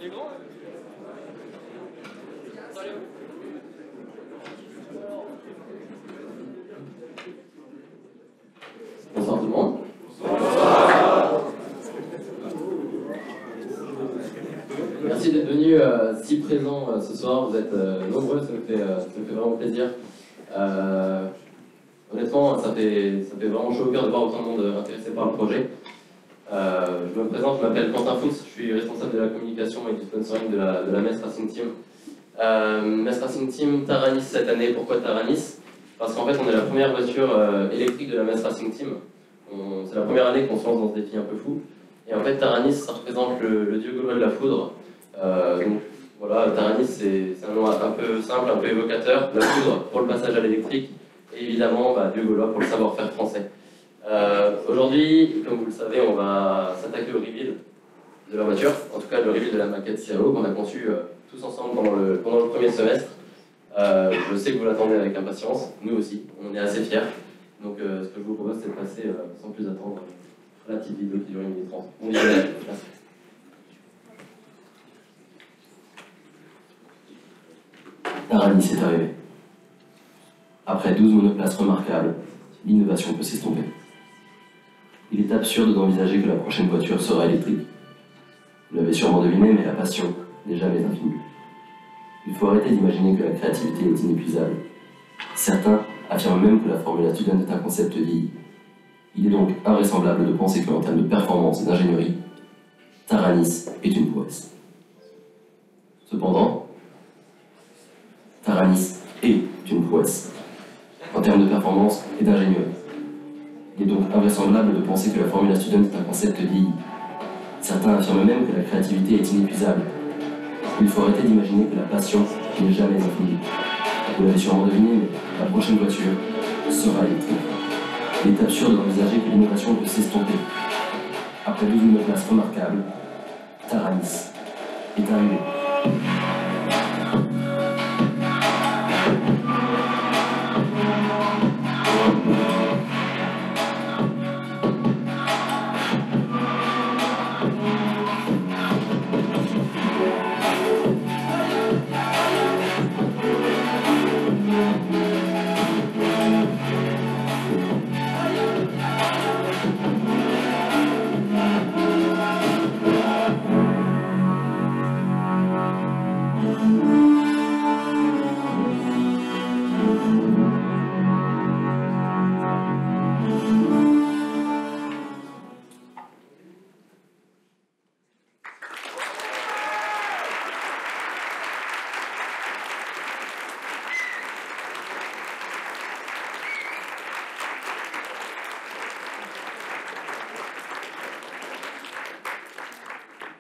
C'est grand, hein. Bonsoir tout le monde. Merci d'être venus si présents ce soir. Vous êtes nombreux, ça me fait vraiment plaisir. Honnêtement, ça fait vraiment chaud au cœur de voir autant de monde intéressé par le projet. Je me présente, je m'appelle Quentin Fuchs, je suis responsable de la communication et du sponsoring de la MES Racing Team. MES Racing Team Taranis cette année. Pourquoi Taranis? Parce qu'en fait, on est la première voiture électrique de la MES Racing Team. C'est la première année qu'on se lance dans ce défi un peu fou. Et en fait, Taranis, ça représente le dieu gaulois de la foudre. Donc voilà, Taranis, c'est un nom un peu simple, un peu évocateur. La foudre pour le passage à l'électrique. Et évidemment, dieu gaulois pour le savoir-faire français. Aujourd'hui, comme vous le savez, on va s'attaquer au reveal de la voiture. En tout cas, le reveal de la maquette CAO qu'on a conçu tous ensemble pendant le premier semestre. Je sais que vous l'attendez avec impatience, nous aussi, on est assez fiers. Donc ce que je vous propose, c'est de passer sans plus attendre la petite vidéo qui dure 1 minute 30. Bon visionnage, merci. Taranis est arrivé. Après 12 monoplaces remarquables, l'innovation peut s'estomper. Il est absurde d'envisager que la prochaine voiture sera électrique. Vous l'avez sûrement deviné, mais la passion n'est jamais infinie. Il faut arrêter d'imaginer que la créativité est inépuisable. Certains affirment même que la Formula Student est un concept vieilli. Il est donc invraisemblable de penser qu'en termes de performance et d'ingénierie, Taranis est une prouesse. Cependant, Taranis est une prouesse en termes de performance et d'ingénierie. Il est donc invraisemblable de penser que la Formula Student est un concept vieilli. Certains affirment même que la créativité est inépuisable. Il faut arrêter d'imaginer que la passion n'est jamais infinie. Vous l'avez sûrement deviné, mais la prochaine voiture sera électrique. Il est absurde d'envisager que l'innovation peut s'estomper. Après 12 monoplaces remarquables, Taranis est arrivé.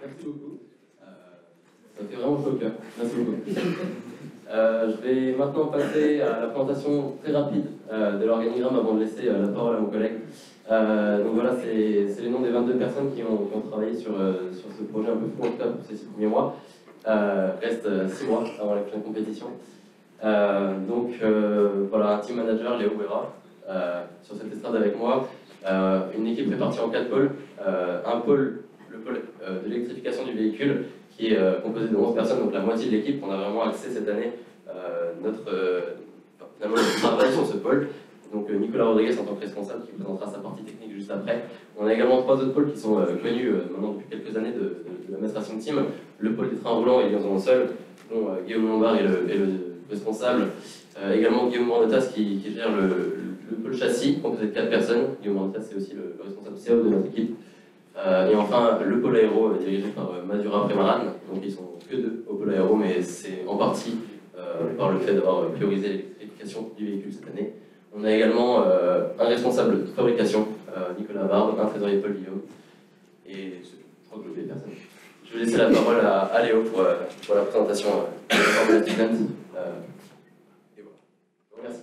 Merci beaucoup. Ça fait vraiment chaud au cœur. Merci beaucoup. Je vais maintenant passer à la présentation très rapide de l'organigramme avant de laisser la parole à mon collègue. Donc voilà, c'est les noms des 22 personnes qui ont travaillé sur ce projet un peu fou en tout cas pour ces 6 premiers mois. Reste 6 mois avant la prochaine compétition. Voilà, un team manager, Léo Guerra, sur cette estrade avec moi. Une équipe répartie en 4 pôles. Un pôle, le pôle de l'électrification du véhicule, qui est composé de 11 personnes, donc la moitié de l'équipe. On a vraiment axé cette année notre travail sur ce pôle. Donc Nicolas Rodriguez en tant que responsable, qui présentera sa partie technique juste après. On a également 3 autres pôles qui sont connus maintenant depuis quelques années de la MES Racing Team. Le pôle des trains roulants et liaisons au sol, dont Guillaume Lombard est le responsable. Également Guillaume Mornetas qui gère le pôle châssis, composé de 4 personnes. Guillaume Mornetas c'est aussi le responsable CO de notre équipe. Et enfin le pôle aéro dirigé par Madura Premaran. Donc ils sont que 2 au pôle aéro, mais c'est en partie par le fait d'avoir priorisé l'électrification du véhicule cette année. On a également un responsable de fabrication, Nicolas Barbe, un trésorier Paul Guillaume, et je crois que je n'oublie personne. Je vais laisser la parole à Léo pour la présentation de la Formula Student. Et voilà. Je vous remercie.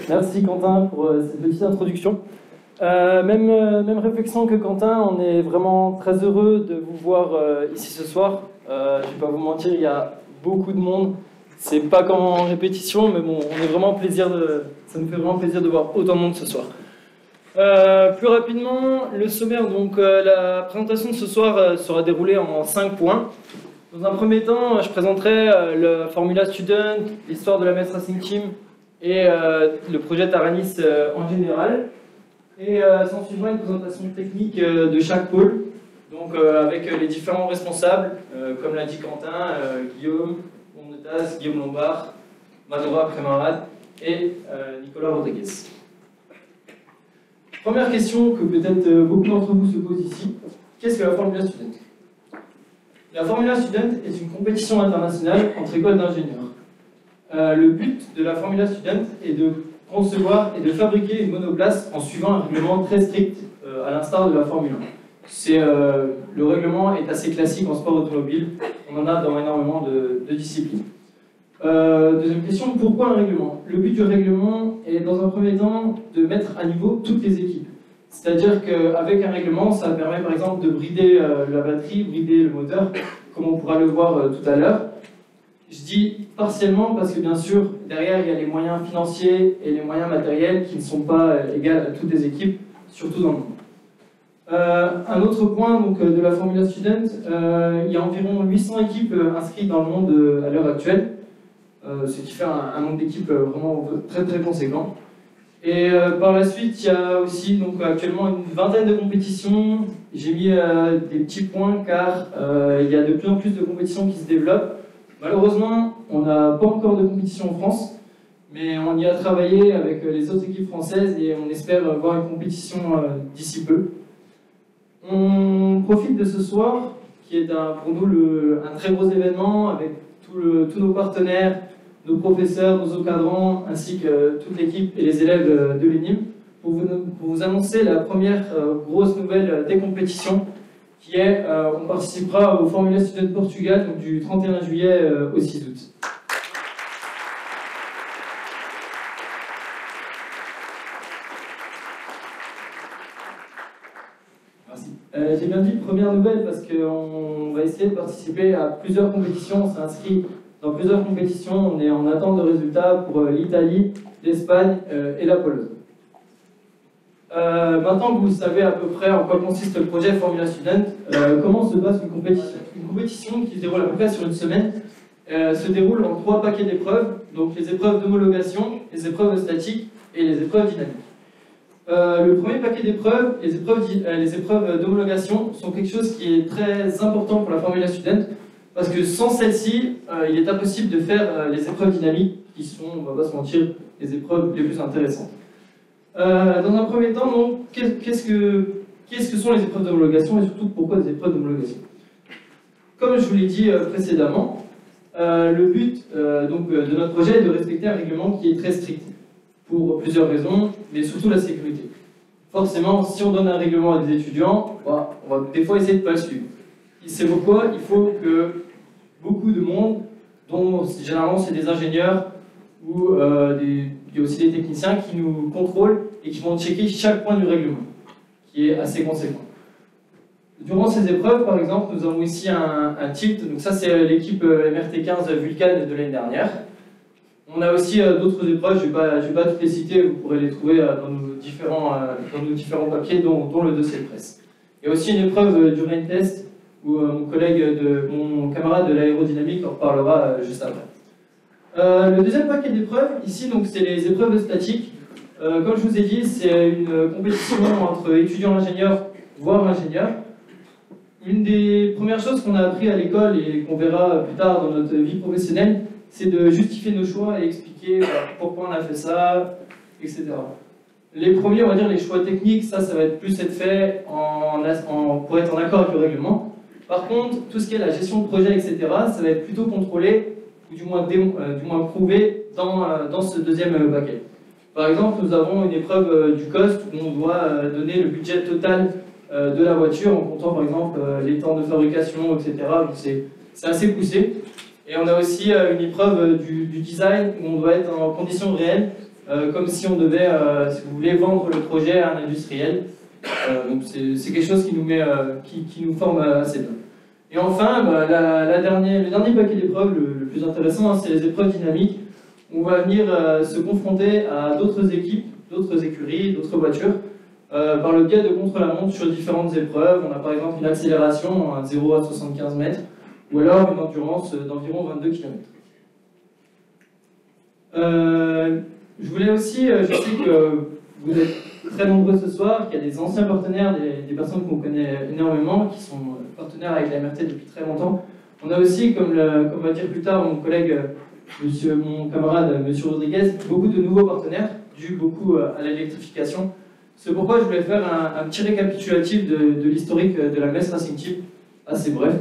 Merci Quentin pour cette petite introduction. Même réflexion que Quentin, on est vraiment très heureux de vous voir ici ce soir. Je ne vais pas vous mentir, il y a beaucoup de monde. C'est pas comme en répétition, mais bon, ça nous fait vraiment plaisir de voir autant de monde ce soir. Plus rapidement, le sommaire, donc la présentation de ce soir sera déroulée en 5 points. Dans un premier temps, je présenterai le Formula Student, l'histoire de la MES Racing Team et le projet Taranis en général. Et s'en suivra une présentation technique de chaque pôle, donc avec les différents responsables, comme l'a dit Quentin, Guillaume Mondetas, Guillaume Lombard, Madora Prémarat et Nicolas Rodriguez. Première question que peut-être beaucoup d'entre vous se posent ici, qu'est-ce que la Formula Student? La Formula Student est une compétition internationale entre écoles d'ingénieurs. Le but de la Formula Student est de concevoir et de fabriquer une monoplace en suivant un règlement très strict, à l'instar de la Formule 1. Le règlement est assez classique en sport automobile, on en a dans énormément de disciplines. Deuxième question, pourquoi un règlement? Le but du règlement est dans un premier temps de mettre à niveau toutes les équipes. C'est-à-dire qu'avec un règlement, ça permet par exemple de brider la batterie, brider le moteur, comme on pourra le voir tout à l'heure. Je dis partiellement parce que bien sûr, derrière il y a les moyens financiers et les moyens matériels qui ne sont pas égaux à toutes les équipes, surtout dans le monde. Un autre point donc, de la Formula Student, il y a environ 800 équipes inscrites dans le monde à l'heure actuelle. Ce qui fait un nombre d'équipes vraiment très très conséquent. Et par la suite, il y a aussi donc, actuellement une vingtaine de compétitions. J'ai mis des petits points car il y a de plus en plus de compétitions qui se développent. Malheureusement, on n'a pas encore de compétition en France, mais on y a travaillé avec les autres équipes françaises et on espère voir une compétition d'ici peu. On profite de ce soir, qui est pour nous un très gros événement avec tous nos partenaires, nos professeurs, nos encadrants, ainsi que toute l'équipe et les élèves de l'ENIM, pour vous annoncer la première grosse nouvelle des compétitions, qui est, on participera au Formula Student Portugal donc du 31 juillet au 6 août. Merci. J'ai bien dit première nouvelle parce qu'on va essayer de participer à plusieurs compétitions, on s'est inscrit dans plusieurs compétitions, on est en attente de résultats pour l'Italie, l'Espagne et la Pologne. Maintenant que vous savez à peu près en quoi consiste le projet Formula Student, comment se passe une compétition? Une compétition qui se déroule à peu près sur une semaine se déroule en 3 paquets d'épreuves, donc les épreuves d'homologation, les épreuves statiques et les épreuves dynamiques. Le premier paquet d'épreuves, les épreuves d'homologation, sont quelque chose qui est très important pour la Formula Student, parce que sans celle-ci, il est impossible de faire les épreuves dynamiques, qui sont, on va pas se mentir, les épreuves les plus intéressantes. Dans un premier temps, donc, qu'est-ce que sont les épreuves d'homologation et surtout pourquoi des épreuves d'homologation? Comme je vous l'ai dit précédemment, le but donc, de notre projet est de respecter un règlement qui est très strict, pour plusieurs raisons, mais surtout la sécurité. Forcément, si on donne un règlement à des étudiants, on va des fois essayer de ne pas le suivre. C'est pourquoi il faut que beaucoup de monde, dont généralement c'est des ingénieurs ou il y a aussi des techniciens qui nous contrôlent et qui vont checker chaque point du règlement, qui est assez conséquent. Durant ces épreuves, par exemple, nous avons ici un tilt, donc ça c'est l'équipe MRT15 Vulcan de l'année dernière. On a aussi d'autres épreuves, je vais pas toutes les citer, vous pourrez les trouver dans nos différents papiers, dont le dossier de presse. Il y a aussi une épreuve du rain test, où mon camarade de l'aérodynamique en reparlera juste après. Le deuxième paquet d'épreuves, ici, c'est les épreuves statiques. Comme je vous ai dit, c'est une compétition entre étudiants ingénieurs, voire ingénieurs. Une des premières choses qu'on a appris à l'école et qu'on verra plus tard dans notre vie professionnelle, c'est de justifier nos choix et expliquer pourquoi on a fait ça, etc. Les premiers, on va dire, les choix techniques, ça va être plus être fait pour être en accord avec le règlement. Par contre, tout ce qui est la gestion de projet, etc., ça va être plutôt contrôlé, ou du moins prouvé dans ce deuxième paquet. Par exemple, nous avons une épreuve du cost où on doit donner le budget total de la voiture en comptant par exemple les temps de fabrication, etc. C'est assez poussé. Et on a aussi une épreuve du design où on doit être en conditions réelles, comme si on devait, si vous voulez, vendre le projet à un industriel. Donc c'est quelque chose qui nous forme assez bien. Et enfin, le dernier paquet d'épreuves, le plus intéressant, c'est les épreuves dynamiques. On va venir se confronter à d'autres équipes, d'autres écuries, d'autres voitures, par le biais de contre-la-montre sur différentes épreuves. On a par exemple une accélération à 0 à 75 mètres, ou alors une endurance d'environ 22 km. Je voulais aussi, je sais que vous êtes très nombreux ce soir, qu'il y a des anciens partenaires, des personnes qu'on connaît énormément, qui sont partenaires avec la MRT depuis très longtemps. On a aussi, comme va dire plus tard mon collègue, mon camarade, monsieur Rodriguez, beaucoup de nouveaux partenaires, dû beaucoup à l'électrification. C'est pourquoi je voulais faire un petit récapitulatif de l'historique de la Metz Racing Team, assez bref.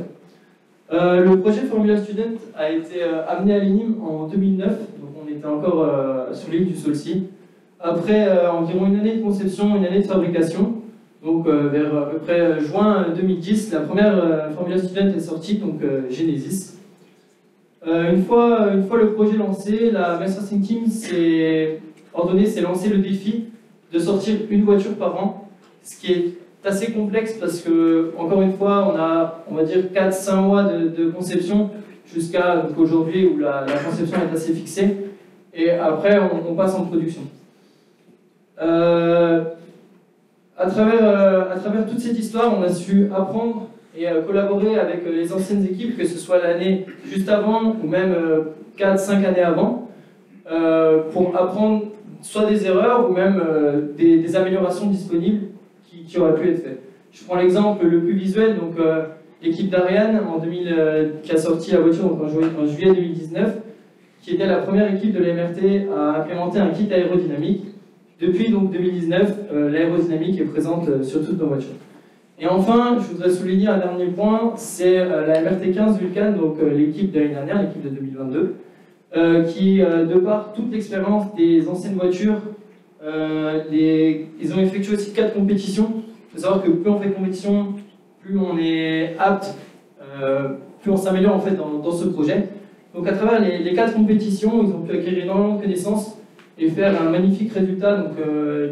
Le projet Formula Student a été amené à l'ENIM en 2009, donc on était encore sur l'île du Saulcy. Après environ une année de conception, une année de fabrication, donc vers à peu près juin 2010, la première Formula Student est sortie, donc Genesis. Une fois le projet lancé, la Metz Racing Team s'est lancé le défi de sortir une voiture par an, ce qui est assez complexe parce que, encore une fois, on va dire 4-5 mois de conception jusqu'à aujourd'hui où la conception est assez fixée, et après on passe en production. À travers toute cette histoire, on a su apprendre et collaborer avec les anciennes équipes, que ce soit l'année juste avant ou même 4-5 années avant, pour apprendre soit des erreurs ou même des améliorations disponibles qui auraient pu être faites. Je prends l'exemple le plus visuel, donc l'équipe d'Ariane qui a sorti la voiture donc, en juillet 2019, qui était la première équipe de la MRT à implémenter un kit aérodynamique. Depuis donc 2019, l'aérodynamique est présente sur toutes nos voitures. Et enfin, je voudrais souligner un dernier point, c'est la MRT 15 Vulcan, donc l'équipe de l'année dernière, l'équipe de 2022, qui, de par toute l'expérience des anciennes voitures, ils ont effectué aussi 4 compétitions. Il faut savoir que plus on fait de compétitions, plus on est apte, plus on s'améliore en fait dans ce projet. Donc à travers les 4 compétitions, ils ont pu acquérir énormément de connaissances et faire un magnifique résultat, donc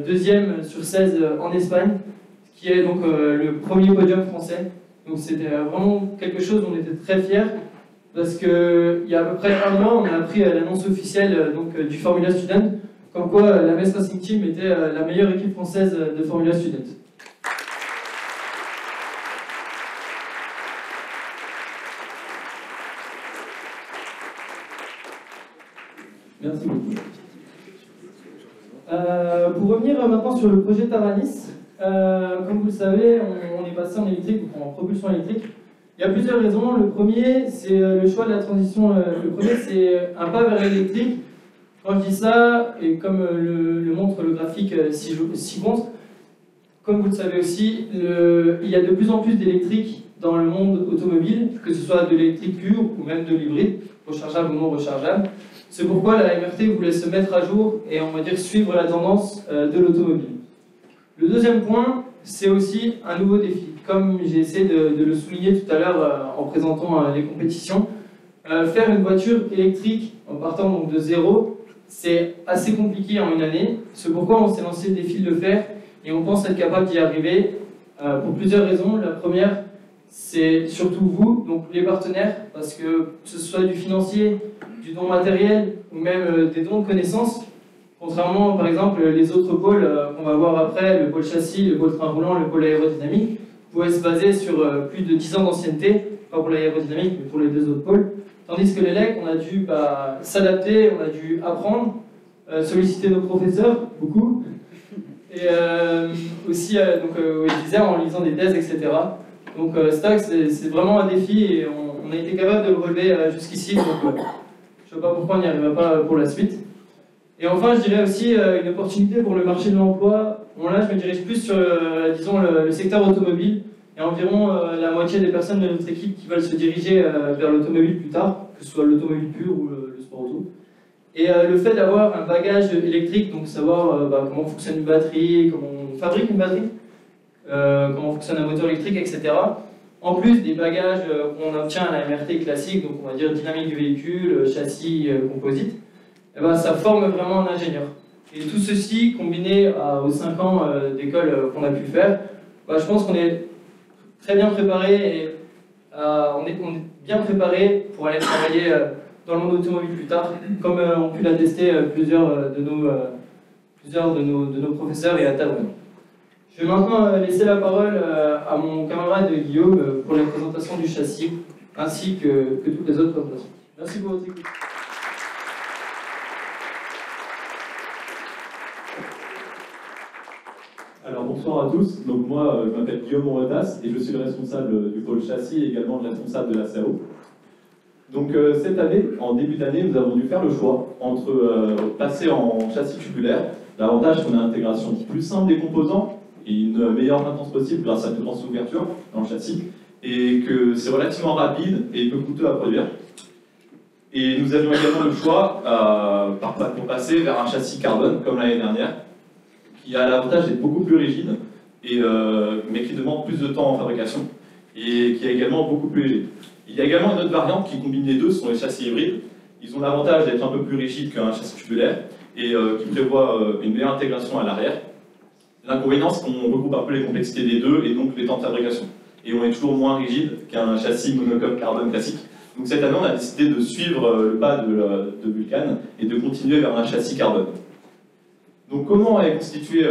2e sur 16 en Espagne, qui est donc le premier podium français. Donc c'était vraiment quelque chose dont on était très fiers, parce qu'il y a à peu près un mois, on a appris l'annonce officielle du Formula Student, comme quoi la Metz Racing Team était la meilleure équipe française de Formula Student. Merci beaucoup. Pour revenir maintenant sur le projet Taranis, comme vous le savez, on est passé en électrique, en propulsion électrique. Il y a plusieurs raisons. Le premier, c'est le choix de la transition. Le premier, c'est un pas vers l'électrique. Quand je dis ça, et comme le montre le graphique ci-contre, comme vous le savez aussi, il y a de plus en plus d'électrique dans le monde automobile, que ce soit de l'électrique pur ou même de l'hybride, rechargeable ou non rechargeable. C'est pourquoi la MRT voulait se mettre à jour et on va dire suivre la tendance de l'automobile. Le deuxième point, c'est aussi un nouveau défi. Comme j'ai essayé de le souligner tout à l'heure en présentant les compétitions, faire une voiture électrique en partant donc de zéro, c'est assez compliqué en une année. C'est pourquoi on s'est lancé le défi de le faire et on pense être capable d'y arriver pour plusieurs raisons. La première, c'est surtout vous, donc les partenaires, parce que ce soit du financier, du don matériel ou même des dons de connaissances, contrairement par exemple les autres pôles qu'on va voir après, le pôle châssis, le pôle train roulant, le pôle aérodynamique, pouvaient se baser sur plus de 10 ans d'ancienneté, pas pour l'aérodynamique mais pour les 2 autres pôles, tandis que l'élec, on a dû s'adapter, on a dû apprendre, solliciter nos professeurs, beaucoup, et aussi, je disais, en lisant des thèses, etc. Donc c'est vraiment un défi et on a été capable de le relever jusqu'ici, donc je ne vois pas pourquoi on n'y arrivera pas pour la suite. Et enfin, je dirais aussi une opportunité pour le marché de l'emploi. Bon, là, je me dirige plus sur, disons, le secteur automobile. Il y a environ la moitié des personnes de notre équipe qui veulent se diriger vers l'automobile plus tard, que ce soit l'automobile pure ou le sport auto. Et le fait d'avoir un bagage électrique, donc savoir comment fonctionne une batterie, comment on fabrique une batterie, comment fonctionne un moteur électrique, etc. En plus des bagages qu'on obtient à la MRT classique, donc on va dire dynamique du véhicule, châssis, composite, et ça forme vraiment un ingénieur. Et tout ceci, combiné aux 5 ans d'école qu'on a pu faire, je pense qu'on est très bien préparé et on est bien préparé pour aller travailler dans le monde automobile plus tard, comme ont pu l'attester plusieurs de nos professeurs et intervenants. Je vais maintenant laisser la parole à mon camarade Guillaume pour la présentation du châssis, ainsi que toutes les autres présentations. Merci pour votre écoute. Alors bonsoir à tous, donc moi je m'appelle Guillaume Moretas et je suis le responsable du pôle châssis et également le responsable de la CAO. Donc cette année, en début d'année, nous avons dû faire le choix entre passer en châssis tubulaire. L'avantage c'est qu'on a une intégration plus simple des composants et une meilleure maintenance possible grâce à une grande ouverture dans le châssis, et que c'est relativement rapide et peu coûteux à produire. Et nous avions également le choix pour passer vers un châssis carbone comme l'année dernière, qui a l'avantage d'être beaucoup plus rigide, mais qui demande plus de temps en fabrication, et qui est également beaucoup plus léger. Il y a également une autre variante qui combine les deux, ce sont les châssis hybrides. Ils ont l'avantage d'être un peu plus rigides qu'un châssis tubulaire, et qui prévoit une meilleure intégration à l'arrière. L'inconvénient, c'est qu'on regroupe un peu les complexités des deux, et donc les temps de fabrication. Et on est toujours moins rigide qu'un châssis monocoque carbone classique. Donc cette année, on a décidé de suivre le pas de Vulcan, et de continuer vers un châssis carbone. Donc comment est constitué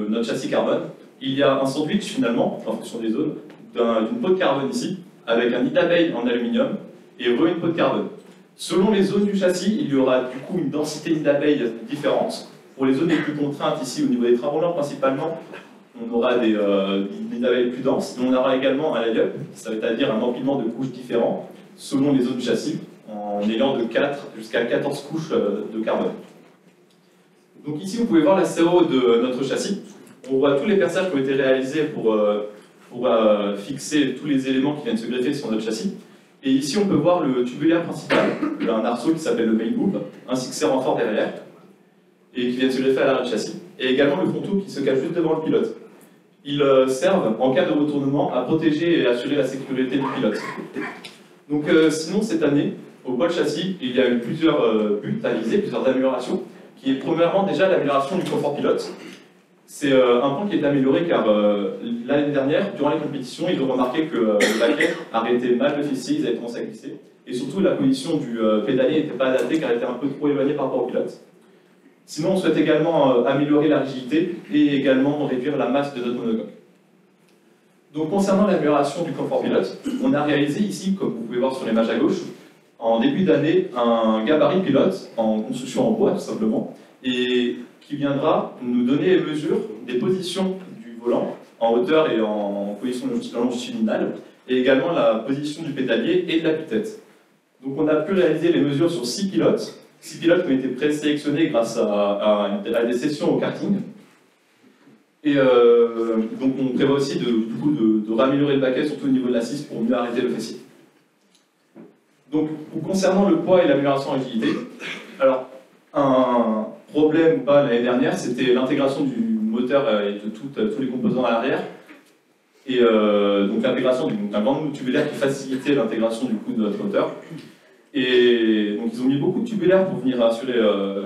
notre châssis carbone? Il y a un sandwich finalement, en fonction des zones, d'une peau de carbone ici, avec un nid d'abeille en aluminium, et une peau de carbone. Selon les zones du châssis, il y aura du coup une densité de nid d'abeille différente. Pour les zones les plus contraintes ici, au niveau des trains roulants principalement, on aura des nids d'abeilles plus denses, mais on aura également un lay-up, c'est-à-dire un empilement de couches différents, selon les zones du châssis, en ayant de 4 jusqu'à 14 couches de carbone. Donc ici, vous pouvez voir la CAO de notre châssis. On voit tous les perçages qui ont été réalisés pour fixer tous les éléments qui viennent se greffer sur notre châssis. Et ici, on peut voir le tubulaire principal, un arceau qui s'appelle le main boom, ainsi que ses renforts derrière, et qui viennent se greffer à l'arrière du châssis. Et également le fronton qui se cache juste devant le pilote. Ils servent, en cas de retournement, à protéger et assurer la sécurité du pilote. Donc sinon, cette année, au pôle châssis, il y a eu plusieurs buts à viser, plusieurs améliorations, qui est premièrement déjà l'amélioration du confort pilote. C'est un point qui est amélioré car l'année dernière, durant les compétitions, ils ont remarqué que le baquet arrêtait mal le fessier, ils avaient commencé à glisser. Et surtout, la position du pédalier n'était pas adaptée car elle était un peu trop éloignée par rapport au pilote. Sinon, on souhaite également améliorer la rigidité et également réduire la masse de notre monocoque. Donc concernant l'amélioration du confort pilote, on a réalisé ici, comme vous pouvez voir sur l'image à gauche, en début d'année, un gabarit pilote en construction en bois tout simplement, et qui viendra nous donner les mesures des positions du volant en hauteur et en position longitudinale, et également la position du pédalier et de la tue-tête. Donc on a pu réaliser les mesures sur 6 pilotes qui ont été présélectionnés grâce à des sessions au karting. Et donc on prévoit aussi de raméliorer le baquet, surtout au niveau de l'assise, pour mieux arrêter le fessier. Donc concernant le poids et l'amélioration en rigidité, alors un problème ou pas l'année dernière, c'était l'intégration du moteur et de tous les composants à l'arrière. Et donc l'intégration d'un grand moule tubulaire qui facilitait l'intégration du coup de notre moteur. Et donc ils ont mis beaucoup de tubulaires pour venir assurer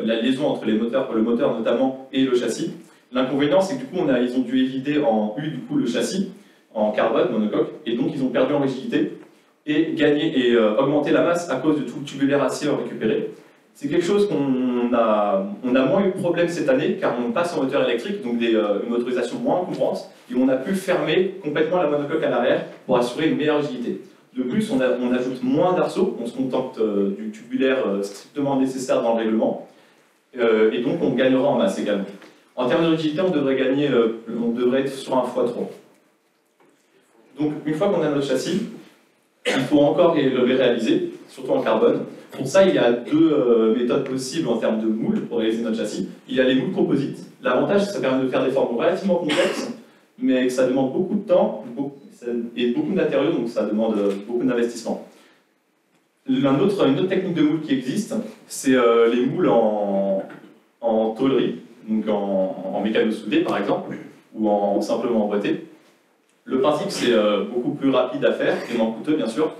la liaison entre le moteur notamment et le châssis. L'inconvénient, c'est que du coup ils ont dû évider en U du coup le châssis en carbone monocoque, et donc ils ont perdu en rigidité et gagné et augmenté la masse à cause de tout le tubulaire acier récupéré. C'est quelque chose qu'on a moins eu de problème cette année car on passe en moteur électrique, donc une motorisation moins encombrante, et on a pu fermer complètement la monocoque à l'arrière pour assurer une meilleure rigidité. De plus, on ajoute moins d'arceaux, on se contente du tubulaire strictement nécessaire dans le règlement, et donc on gagnera en masse également. En termes de rigidité, on devrait être sur un x3. Donc une fois qu'on a notre châssis, il faut encore le réaliser, surtout en carbone. Pour ça, il y a deux méthodes possibles en termes de moules pour réaliser notre châssis. Il y a les moules composites. L'avantage, c'est que ça permet de faire des formes relativement complexes, mais que ça demande beaucoup de temps et beaucoup de matériaux, donc ça demande beaucoup d'investissement. Une autre technique de moule qui existe, c'est les moules en tôlerie, donc en mécano-soudé par exemple, ou simplement emboîté. Le principe, c'est beaucoup plus rapide à faire et moins coûteux, bien sûr.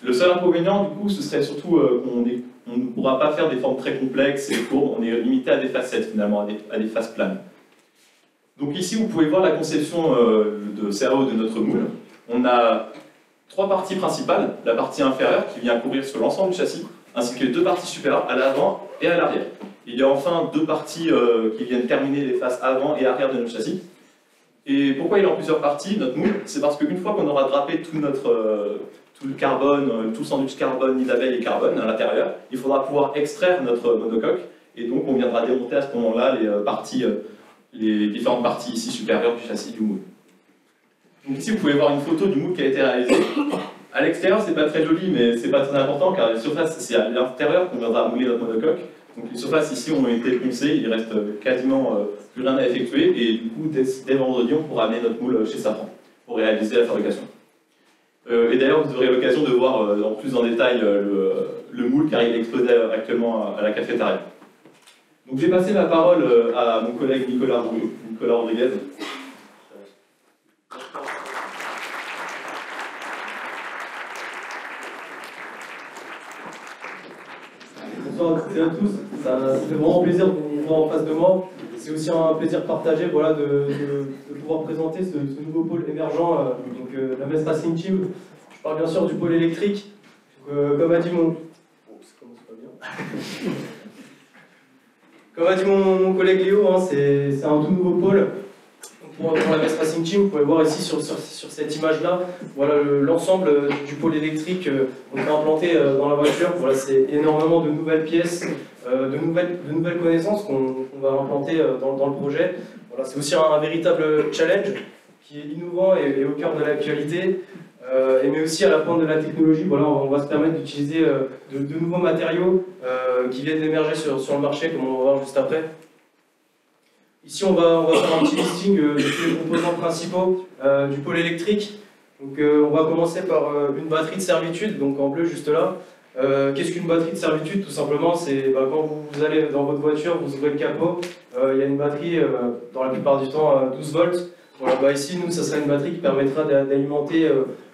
Le seul inconvénient, du coup, ce serait surtout qu'on ne pourra pas faire des formes très complexes et courbes. On est limité à des facettes, finalement, à des faces planes. Donc ici, vous pouvez voir la conception de CAO de notre moule. On a 3 parties principales. La partie inférieure, qui vient couvrir sur l'ensemble du châssis, ainsi que les 2 parties supérieures, à l'avant et à l'arrière. Il y a enfin 2 parties qui viennent terminer les faces avant et arrière de notre châssis. Et pourquoi il est en plusieurs parties, notre moule? C'est parce qu'une fois qu'on aura drapé tout le carbone, tout le sandwich carbone, nid d'abeille et carbone à l'intérieur, il faudra pouvoir extraire notre monocoque, et donc on viendra démonter à ce moment-là les différentes parties ici supérieures du châssis du moule. Donc ici vous pouvez voir une photo du moule qui a été réalisé. À l'extérieur c'est pas très joli, mais c'est pas très important car les surfaces, c'est à l'intérieur qu'on viendra mouler notre monocoque. Donc les surfaces ici ont été poncées, il reste quasiment plus rien à effectuer, et du coup dès vendredi on pourra amener notre moule chez Safran pour réaliser la fabrication. Et d'ailleurs vous aurez l'occasion de voir en plus en détail le moule car il est exposé actuellement à la cafétéria. Donc j'ai passé la parole à mon collègue Nicolas Rodriguez. Bonsoir à toutes et à tous, ça fait vraiment plaisir de vous voir en face de moi. C'est aussi un plaisir partagé voilà, de pouvoir présenter ce nouveau pôle émergent, la MES Racing Team. Je parle bien sûr du pôle électrique, comme a dit mon... Comme a dit mon collègue Léo, hein, c'est un tout nouveau pôle. Pour la MES Racing Team, vous pouvez voir ici sur cette image-là, voilà l'ensemble du pôle électrique implanté dans la voiture. Voilà, c'est énormément de nouvelles pièces, de nouvelles connaissances qu'on va implanter dans le projet. Voilà, c'est aussi un véritable challenge qui est innovant et au cœur de l'actualité, mais aussi à la pointe de la technologie. Voilà, on va se permettre d'utiliser de nouveaux matériaux qui viennent d'émerger sur le marché, comme on va voir juste après. Ici, on va faire un petit listing de tous les composants principaux du pôle électrique. Donc, on va commencer par une batterie de servitude, donc en bleu juste là. Qu'est-ce qu'une batterie de servitude? Tout simplement, c'est quand vous allez dans votre voiture, vous ouvrez le capot, il y a une batterie, dans la plupart du temps, 12 volts. Voilà, ici, nous, ça sera une batterie qui permettra d'alimenter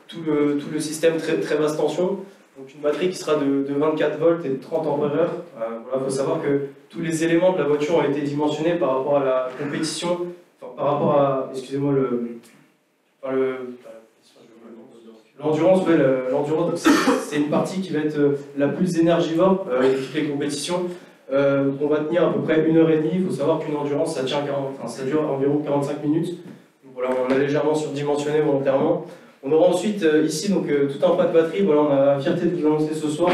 tout le système très basse tension. Donc une batterie qui sera de 24 volts et de 30 ampères-heure. Il faut savoir que tous les éléments de la voiture ont été dimensionnés par rapport à la compétition, enfin, par rapport à, excusez-moi, l'endurance. L'endurance, c'est une partie qui va être la plus énergivore de toutes les compétitions. On va tenir à peu près 1h30. Il faut savoir qu'une endurance, ça dure environ 45 minutes. Donc, voilà, on a légèrement surdimensionné volontairement. On aura ensuite ici tout un pack de batterie. Voilà, on a la fierté de vous annoncer ce soir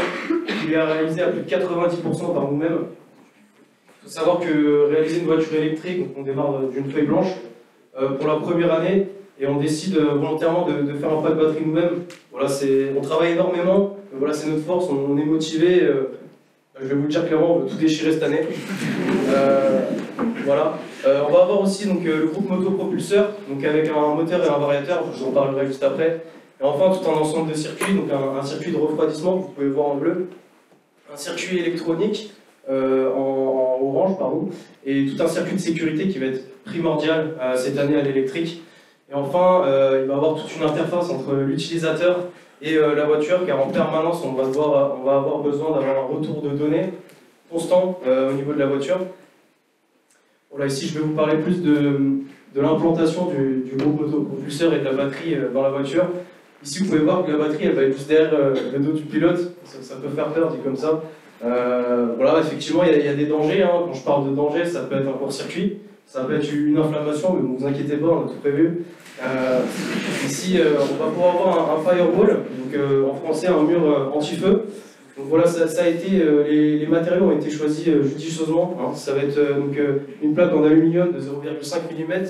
qu'il est réalisé à plus de 90% par nous-mêmes. Il faut savoir que réaliser une voiture électrique, donc on démarre d'une feuille blanche pour la première année et on décide volontairement de faire un pack de batterie nous-mêmes. Voilà, on travaille énormément, voilà, c'est notre force, on est motivé. Je vais vous le dire clairement, on veut tout déchirer cette année. Voilà. On va avoir aussi le groupe motopropulseur, avec un moteur et un variateur, je vous en parlerai juste après. Et enfin, tout un ensemble de circuits, donc un circuit de refroidissement, que vous pouvez voir en bleu, un circuit électronique en orange, pardon, et tout un circuit de sécurité qui va être primordial cette année à l'électrique. Et enfin, il va y avoir toute une interface entre l'utilisateur et la voiture, car en permanence, on va avoir besoin d'avoir un retour de données constant au niveau de la voiture. Voilà, ici, je vais vous parler plus de l'implantation du groupe motopropulseur et de la batterie dans la voiture. Ici, vous pouvez voir que la batterie, elle va être juste derrière le dos du pilote. Ça peut faire peur, dit comme ça. Voilà, effectivement, il y a des dangers. Hein. Quand je parle de danger, ça peut être un court-circuit, ça peut être une inflammation, mais ne vous inquiétez pas, on a tout prévu. Ici, on va pouvoir avoir un firewall, donc en français, un mur anti-feu. Donc voilà, ça a été, les matériaux ont été choisis judicieusement. Hein. Ça va être une plaque en aluminium de 0,5 mm,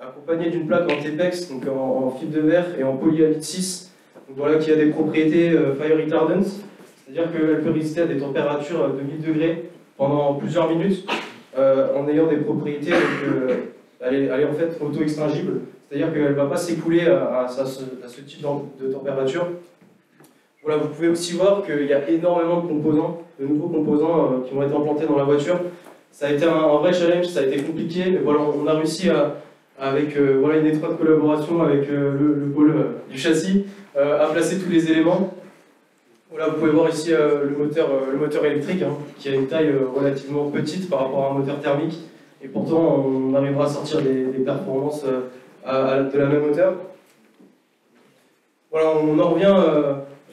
accompagnée d'une plaque en TPEX, donc en fibre de verre et en polyamide 6. Donc voilà, qui a des propriétés fire retardant, c'est-à-dire qu'elle peut résister à des températures de 1000 degrés pendant plusieurs minutes, en ayant des propriétés, elle est en fait auto-extingible, c'est-à-dire qu'elle ne va pas s'écouler à ce type de température. Voilà, vous pouvez aussi voir qu'il y a énormément de composants, de nouveaux composants qui vont être implantés dans la voiture. Ça a été un vrai challenge, ça a été compliqué, mais voilà, on a réussi avec une étroite collaboration avec le pôle du châssis à placer tous les éléments. Voilà, vous pouvez voir ici le moteur électrique, hein, qui a une taille relativement petite par rapport à un moteur thermique, et pourtant on arrivera à sortir des performances de la même hauteur. Voilà, on en revient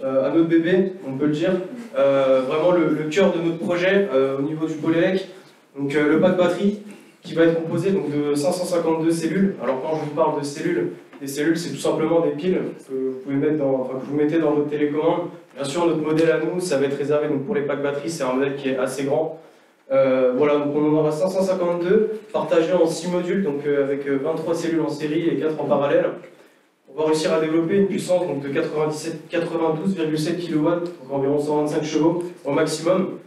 à notre bébé, on peut le dire, vraiment le cœur de notre projet au niveau du pôle élec, donc le pack batterie qui va être composé donc, de 552 cellules. Alors quand je vous parle de cellules, des cellules c'est tout simplement des piles que vous pouvez mettre que vous mettez dans votre télécommande. Bien sûr, notre modèle à nous, ça va être réservé donc, pour les packs batteries, c'est un modèle qui est assez grand. Voilà, donc on en aura 552 partagés en 6 modules, donc avec 23 cellules en série et 4 en parallèle. On va réussir à développer une puissance donc, de 92,7 kW, donc environ 125 chevaux au maximum.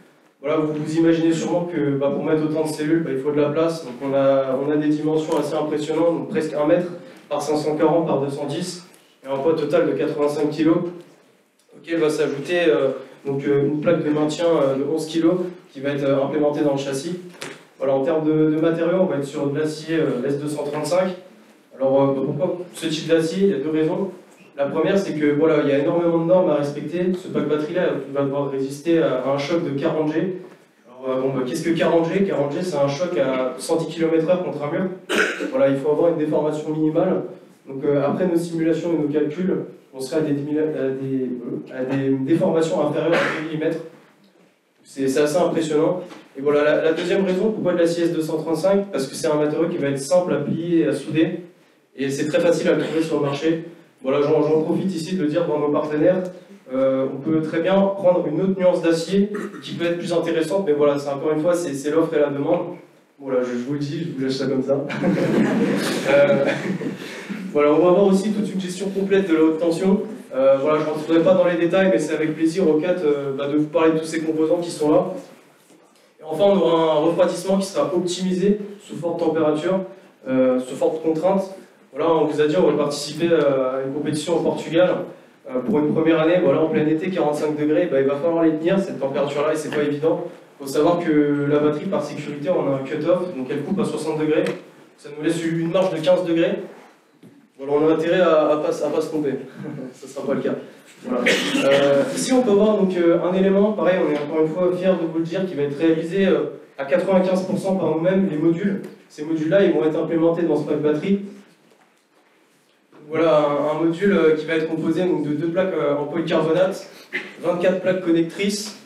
Voilà, vous imaginez sûrement que pour mettre autant de cellules, il faut de la place. Donc on a des dimensions assez impressionnantes, donc presque 1 mètre par 540 par 210, et un poids total de 85 kg, auquel va s'ajouter une plaque de maintien de 11 kg qui va être implémentée dans le châssis. Voilà, en termes de matériaux, on va être sur de l'acier S235. Alors pourquoi ce type d'acier? Il y a 2 raisons. La première, c'est que voilà, il y a énormément de normes à respecter. Ce pack batterie-là va devoir résister à un choc de 40 G. Alors, qu'est-ce que 40 G? 40 G, c'est un choc à 110 km/h contre un mur. Voilà, il faut avoir une déformation minimale. Donc après nos simulations et nos calculs, on serait à des déformations inférieures à 2 mm. C'est assez impressionnant. Et voilà, la deuxième raison, pourquoi de l'acier S235? Parce que c'est un matériau qui va être simple à plier et à souder. Et c'est très facile à le trouver sur le marché. Voilà, j'en profite ici de le dire dans nos partenaires. On peut très bien prendre une autre nuance d'acier qui peut être plus intéressante, mais voilà, c'est encore une fois, c'est l'offre et la demande. Voilà, je vous le dis, je vous lâche ça comme ça. Voilà, on va avoir aussi toute une gestion complète de la haute tension. Voilà, je ne rentrerai pas dans les détails, mais c'est avec plaisir au CAT de vous parler de tous ces composants qui sont là. Et enfin, on aura un refroidissement qui sera optimisé sous forte température, sous forte contrainte. Voilà, on vous a dit, on va participer à une compétition au Portugal. Pour une première année, voilà, en plein été, 45 degrés, il va falloir les tenir, cette température-là, et c'est pas évident. Il faut savoir que la batterie, par sécurité, on a un cut-off, donc elle coupe à 60 degrés. Ça nous laisse une marge de 15 degrés. Voilà, on a intérêt à pas se tromper. Ça ne sera pas le cas. Voilà. Ici, on peut voir donc, un élément, pareil, on est encore une fois fiers de vous le dire, qui va être réalisé à 95% par nous-mêmes, les modules. Ces modules-là, ils vont être implémentés dans ce pack batterie. Voilà un module qui va être composé donc, de 2 plaques en polycarbonate, 24 plaques connectrices,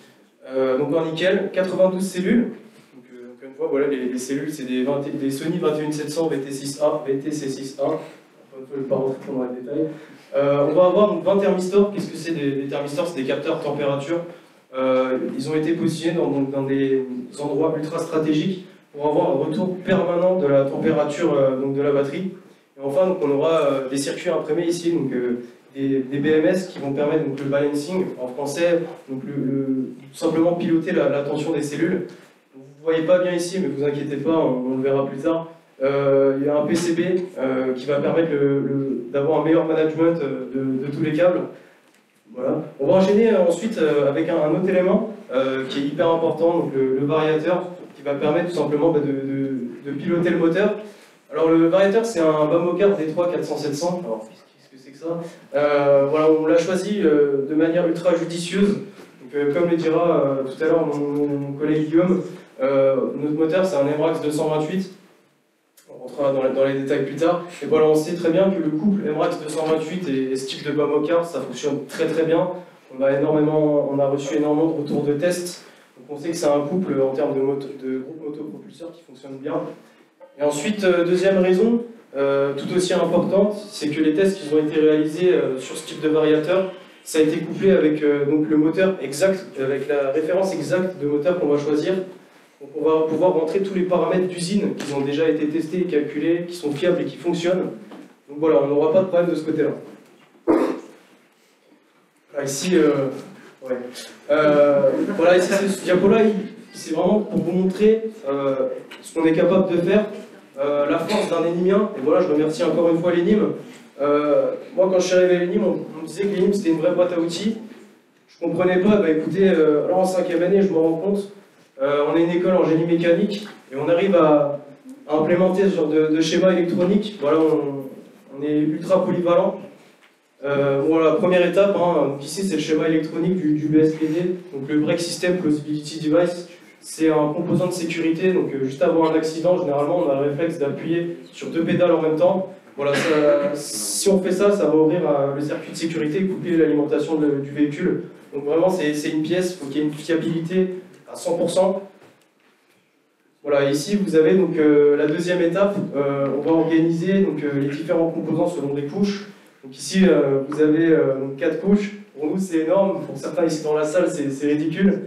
donc en nickel, 92 cellules. Donc, encore une fois, voilà, les cellules, c'est des Sony 21700 VT6A, VTC6A. Encore une fois, je ne vais pas rentrer dans les détails. On va avoir donc, 20 thermistors. Qu'est-ce que c'est des thermistors? C'est des capteurs température. Ils ont été positionnés dans des endroits ultra stratégiques pour avoir un retour permanent de la température donc, de la batterie. Et enfin, donc, on aura des circuits imprimés ici, donc, des BMS qui vont permettre donc, le balancing, en français, donc, tout simplement piloter la tension des cellules. Vous ne voyez pas bien ici, mais vous inquiétez pas, on le verra plus tard. Il y a un PCB qui va permettre d'avoir un meilleur management de tous les câbles. Voilà. On va enchaîner ensuite avec un autre élément qui est hyper important, donc le variateur, qui va permettre tout simplement de piloter le moteur. Alors le variateur, c'est un Bamocar D3 400-700. Alors qu'est-ce que c'est que ça? Voilà, on l'a choisi de manière ultra judicieuse. Donc, comme le dira tout à l'heure mon collègue Guillaume, notre moteur c'est un MRAX 228. On rentrera dans les détails plus tard. Et voilà, on sait très bien que le couple MRAX 228 et ce type de Bamocar, ça fonctionne très très bien. On a reçu énormément de retours de tests. Donc on sait que c'est un couple en termes de groupe motopropulseur qui fonctionne bien. Et ensuite, deuxième raison, tout aussi importante, c'est que les tests qui ont été réalisés sur ce type de variateur, ça a été couplé avec donc le moteur exact, avec la référence exacte de moteur qu'on va choisir. Donc on va pouvoir rentrer tous les paramètres d'usine qui ont déjà été testés et calculés, qui sont fiables et qui fonctionnent. Donc voilà, on n'aura pas de problème de ce côté-là. Ici, ouais. Voilà, ici, ce diapo-là, c'est vraiment pour vous montrer ce qu'on est capable de faire. La force d'un énimien, et voilà, je remercie encore une fois l'ENIM. Moi, quand je suis arrivé à l'ENIM, on me disait que l'ENIM c'était une vraie boîte à outils. Je comprenais pas, écoutez, là en 5e année, je me rends compte, on est une école en génie mécanique et on arrive à implémenter ce genre de schéma électronique. Voilà, on est ultra polyvalent. Voilà, la première étape, donc ici c'est le schéma électronique du BSPD, donc le Brake System Plausibility Device. C'est un composant de sécurité, donc juste avant un accident, généralement on a le réflexe d'appuyer sur 2 pédales en même temps. Voilà, si on fait ça, ça va ouvrir le circuit de sécurité et couper l'alimentation du véhicule. Donc vraiment c'est une pièce, il faut qu'il y ait une fiabilité à 100%. Voilà, Voilà, ici vous avez donc la deuxième étape, on va organiser donc, les différents composants selon des couches. Donc ici vous avez donc 4 couches, pour nous c'est énorme, pour certains ici dans la salle c'est ridicule.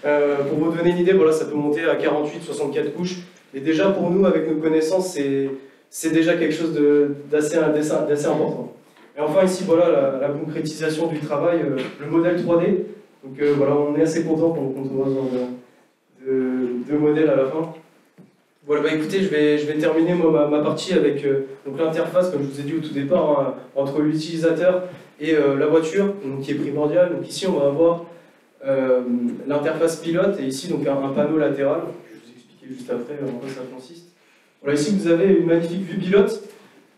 Pour vous donner une idée, voilà, ça peut monter à 48-64 couches, et déjà pour nous avec nos connaissances c'est déjà quelque chose d'assez important. Et enfin ici voilà la concrétisation du travail, le modèle 3D, donc voilà, on est assez content qu'on trouve de modèles à la fin. Voilà, bah écoutez, je vais terminer moi, ma partie avec donc l'interface, comme je vous ai dit au tout départ, hein, entre l'utilisateur et la voiture, donc, qui est primordiale. Donc ici, on va avoir l'interface pilote, et ici, donc un panneau latéral. Je vais vous expliquer juste après en quoi ça consiste. Voilà, ici, vous avez une magnifique vue pilote,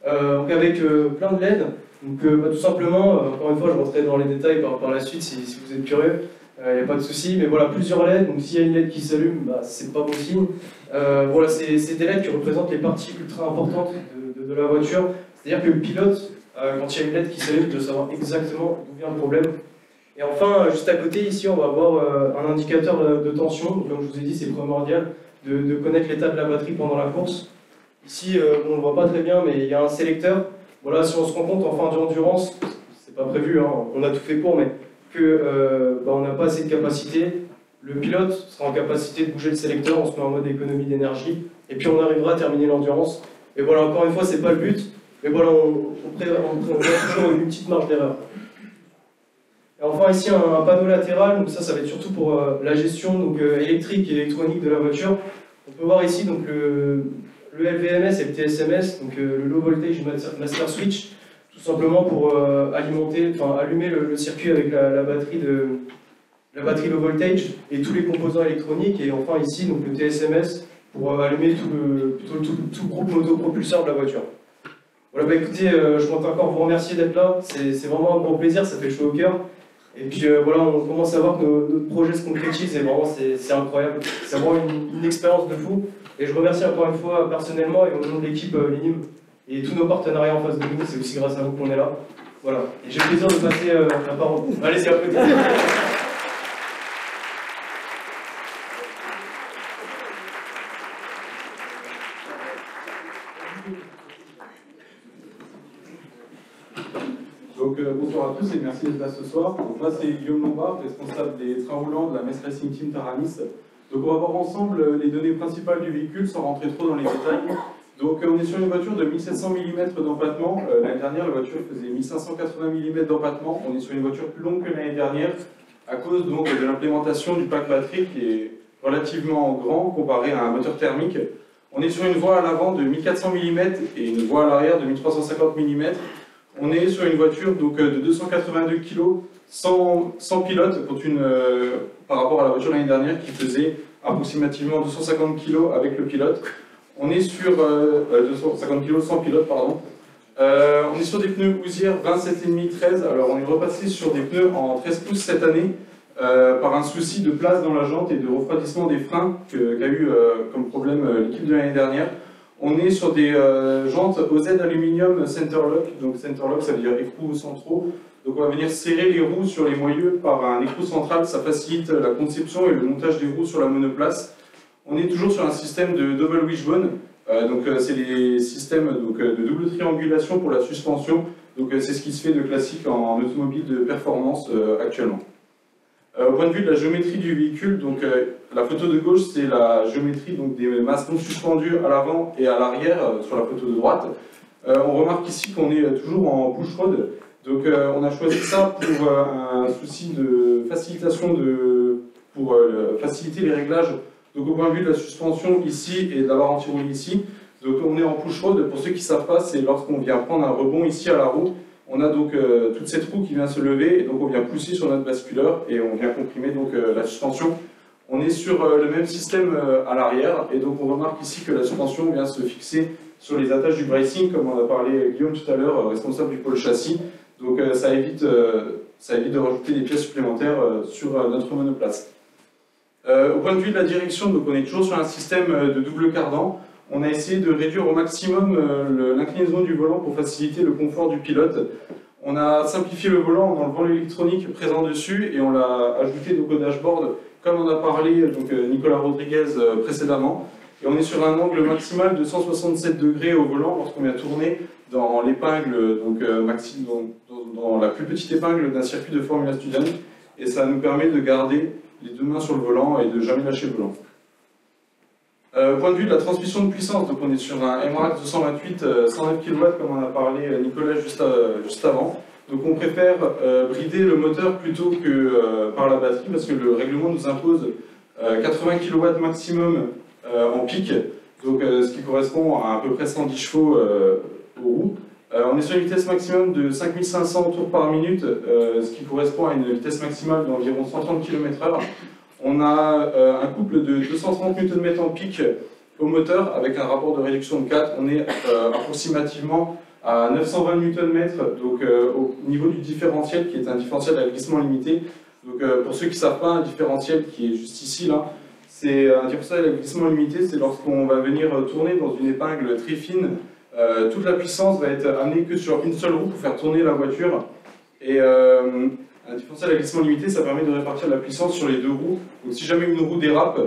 donc avec plein de LED. Donc bah, tout simplement, encore une fois, je rentrerai dans les détails par la suite si vous êtes curieux. Il n'y a pas de souci, mais voilà, plusieurs LED, donc s'il y a une LED qui s'allume, bah, c'est pas bon signe. Voilà, c'est des LED qui représentent les parties ultra importantes de la voiture. C'est-à-dire que le pilote, quand il y a une LED qui s'allume, il doit savoir exactement d'où vient le problème. Et enfin, juste à côté, ici, on va avoir un indicateur de tension. Donc, comme je vous ai dit, c'est primordial de connaître l'état de la batterie pendant la course. Ici, on ne le voit pas très bien, mais il y a un sélecteur. Voilà, si on se rend compte en fin d'endurance, c'est pas prévu, hein, on a tout fait pour, mais que bah, on n'a pas assez de capacité, le pilote sera en capacité de bouger le sélecteur, on se met en mode économie d'énergie, et puis on arrivera à terminer l'endurance. Et voilà, encore une fois, c'est pas le but, mais voilà, on prévoit toujours une petite marge d'erreur. Et enfin ici, un panneau latéral, donc ça va être surtout pour la gestion donc, électrique et électronique de la voiture. On peut voir ici donc, le LVMS et le TSMS, donc le Low Voltage Master Switch, tout simplement pour allumer le circuit avec la batterie low voltage et tous les composants électroniques, et enfin ici donc le TSMS pour allumer tout le groupe motopropulseur de la voiture. Voilà, bah écoutez, je compte encore vous remercier d'être là, c'est vraiment un grand plaisir, ça fait chaud au cœur. Et puis voilà, on commence à voir que notre projet se concrétise, et vraiment c'est incroyable, c'est vraiment une expérience de fou. Et je remercie encore une fois personnellement et au nom de l'équipe Linim et tous nos partenariats en face de nous, c'est aussi grâce à vous qu'on est là. Voilà. Et j'ai le plaisir de passer la parole. Allez-y, applaudissez. Donc bonsoir à tous et merci d'être là ce soir. Donc, moi c'est Guillaume Lombard, responsable des trains roulants de la MES Racing Team Taranis. Donc on va voir ensemble les données principales du véhicule sans rentrer trop dans les détails. Donc on est sur une voiture de 1700 mm d'empattement. L'année dernière la voiture faisait 1580 mm d'empattement. On est sur une voiture plus longue que l'année dernière à cause donc de l'implémentation du pack batterie qui est relativement grand comparé à un moteur thermique. On est sur une voie à l'avant de 1400 mm et une voie à l'arrière de 1350 mm. On est sur une voiture donc, de 282 kg sans pilote par rapport à la voiture l'année dernière qui faisait approximativement 250 kg avec le pilote. On est sur 250 kg sans pilote, pardon. On est sur des pneus Hoosier 27,5-13. Alors on est repassé sur des pneus en 13 pouces cette année par un souci de place dans la jante et de refroidissement des freins qu'a eu comme problème l'équipe de l'année dernière. On est sur des jantes OZ aluminium Centerlock. Donc Centerlock ça veut dire écrous centraux. Donc on va venir serrer les roues sur les moyeux par un écrou central. Ça facilite la conception et le montage des roues sur la monoplace. On est toujours sur un système de double wishbone. C'est les systèmes de double triangulation pour la suspension. Donc c'est ce qui se fait de classique en automobile de performance actuellement. Au point de vue de la géométrie du véhicule, donc, la photo de gauche c'est la géométrie donc, des maçons suspendus à l'avant et à l'arrière sur la photo de droite. On remarque ici qu'on est toujours en push rod. Donc on a choisi ça pour un souci de facilitation pour faciliter les réglages. Donc au point de vue de la suspension ici et de la barre anti-roulis ici. Donc on est en push rod. Pour ceux qui ne savent pas, c'est lorsqu'on vient prendre un rebond ici à la roue. On a donc toute cette roue qui vient se lever et donc on vient pousser sur notre basculeur et on vient comprimer donc la suspension. On est sur le même système à l'arrière et donc on remarque ici que la suspension vient se fixer sur les attaches du bracing comme on a parlé Guillaume tout à l'heure, responsable du pôle châssis. Donc ça évite de rajouter des pièces supplémentaires sur notre monoplace. Au point de vue de la direction, donc on est toujours sur un système de double cardan. On a essayé de réduire au maximum l'inclinaison du volant pour faciliter le confort du pilote. On a simplifié le volant en enlevant l'électronique présent dessus et on l'a ajouté donc au dashboard comme en a parlé donc, Nicolas Rodriguez précédemment. Et on est sur un angle maximal de 167 degrés au volant lorsqu'on vient tourner dans l'épingle, donc dans la plus petite épingle d'un circuit de Formula Student. Et ça nous permet de garder les deux mains sur le volant et de jamais lâcher le volant. Point de vue de la transmission de puissance, donc on est sur un MRAX 228 109 kW comme en a parlé Nicolas juste avant. Donc on préfère brider le moteur plutôt que par la batterie parce que le règlement nous impose 80 kW maximum en pic, donc ce qui correspond à peu près 110 chevaux aux roues. On est sur une vitesse maximum de 5500 tours par minute, ce qui correspond à une vitesse maximale d'environ 130 km/h. On a un couple de 230 Nm en pic au moteur avec un rapport de réduction de 4. On est approximativement à 920 Nm, donc au niveau du différentiel qui est un différentiel à glissement limité. Donc pour ceux qui ne savent pas, un différentiel qui est juste ici, là, c'est un différentiel à glissement limité, c'est lorsqu'on va venir tourner dans une épingle très fine, toute la puissance va être amenée que sur une seule roue pour faire tourner la voiture. Et un différentiel à glissement limité, ça permet de répartir la puissance sur les deux roues. Donc si jamais une roue dérape,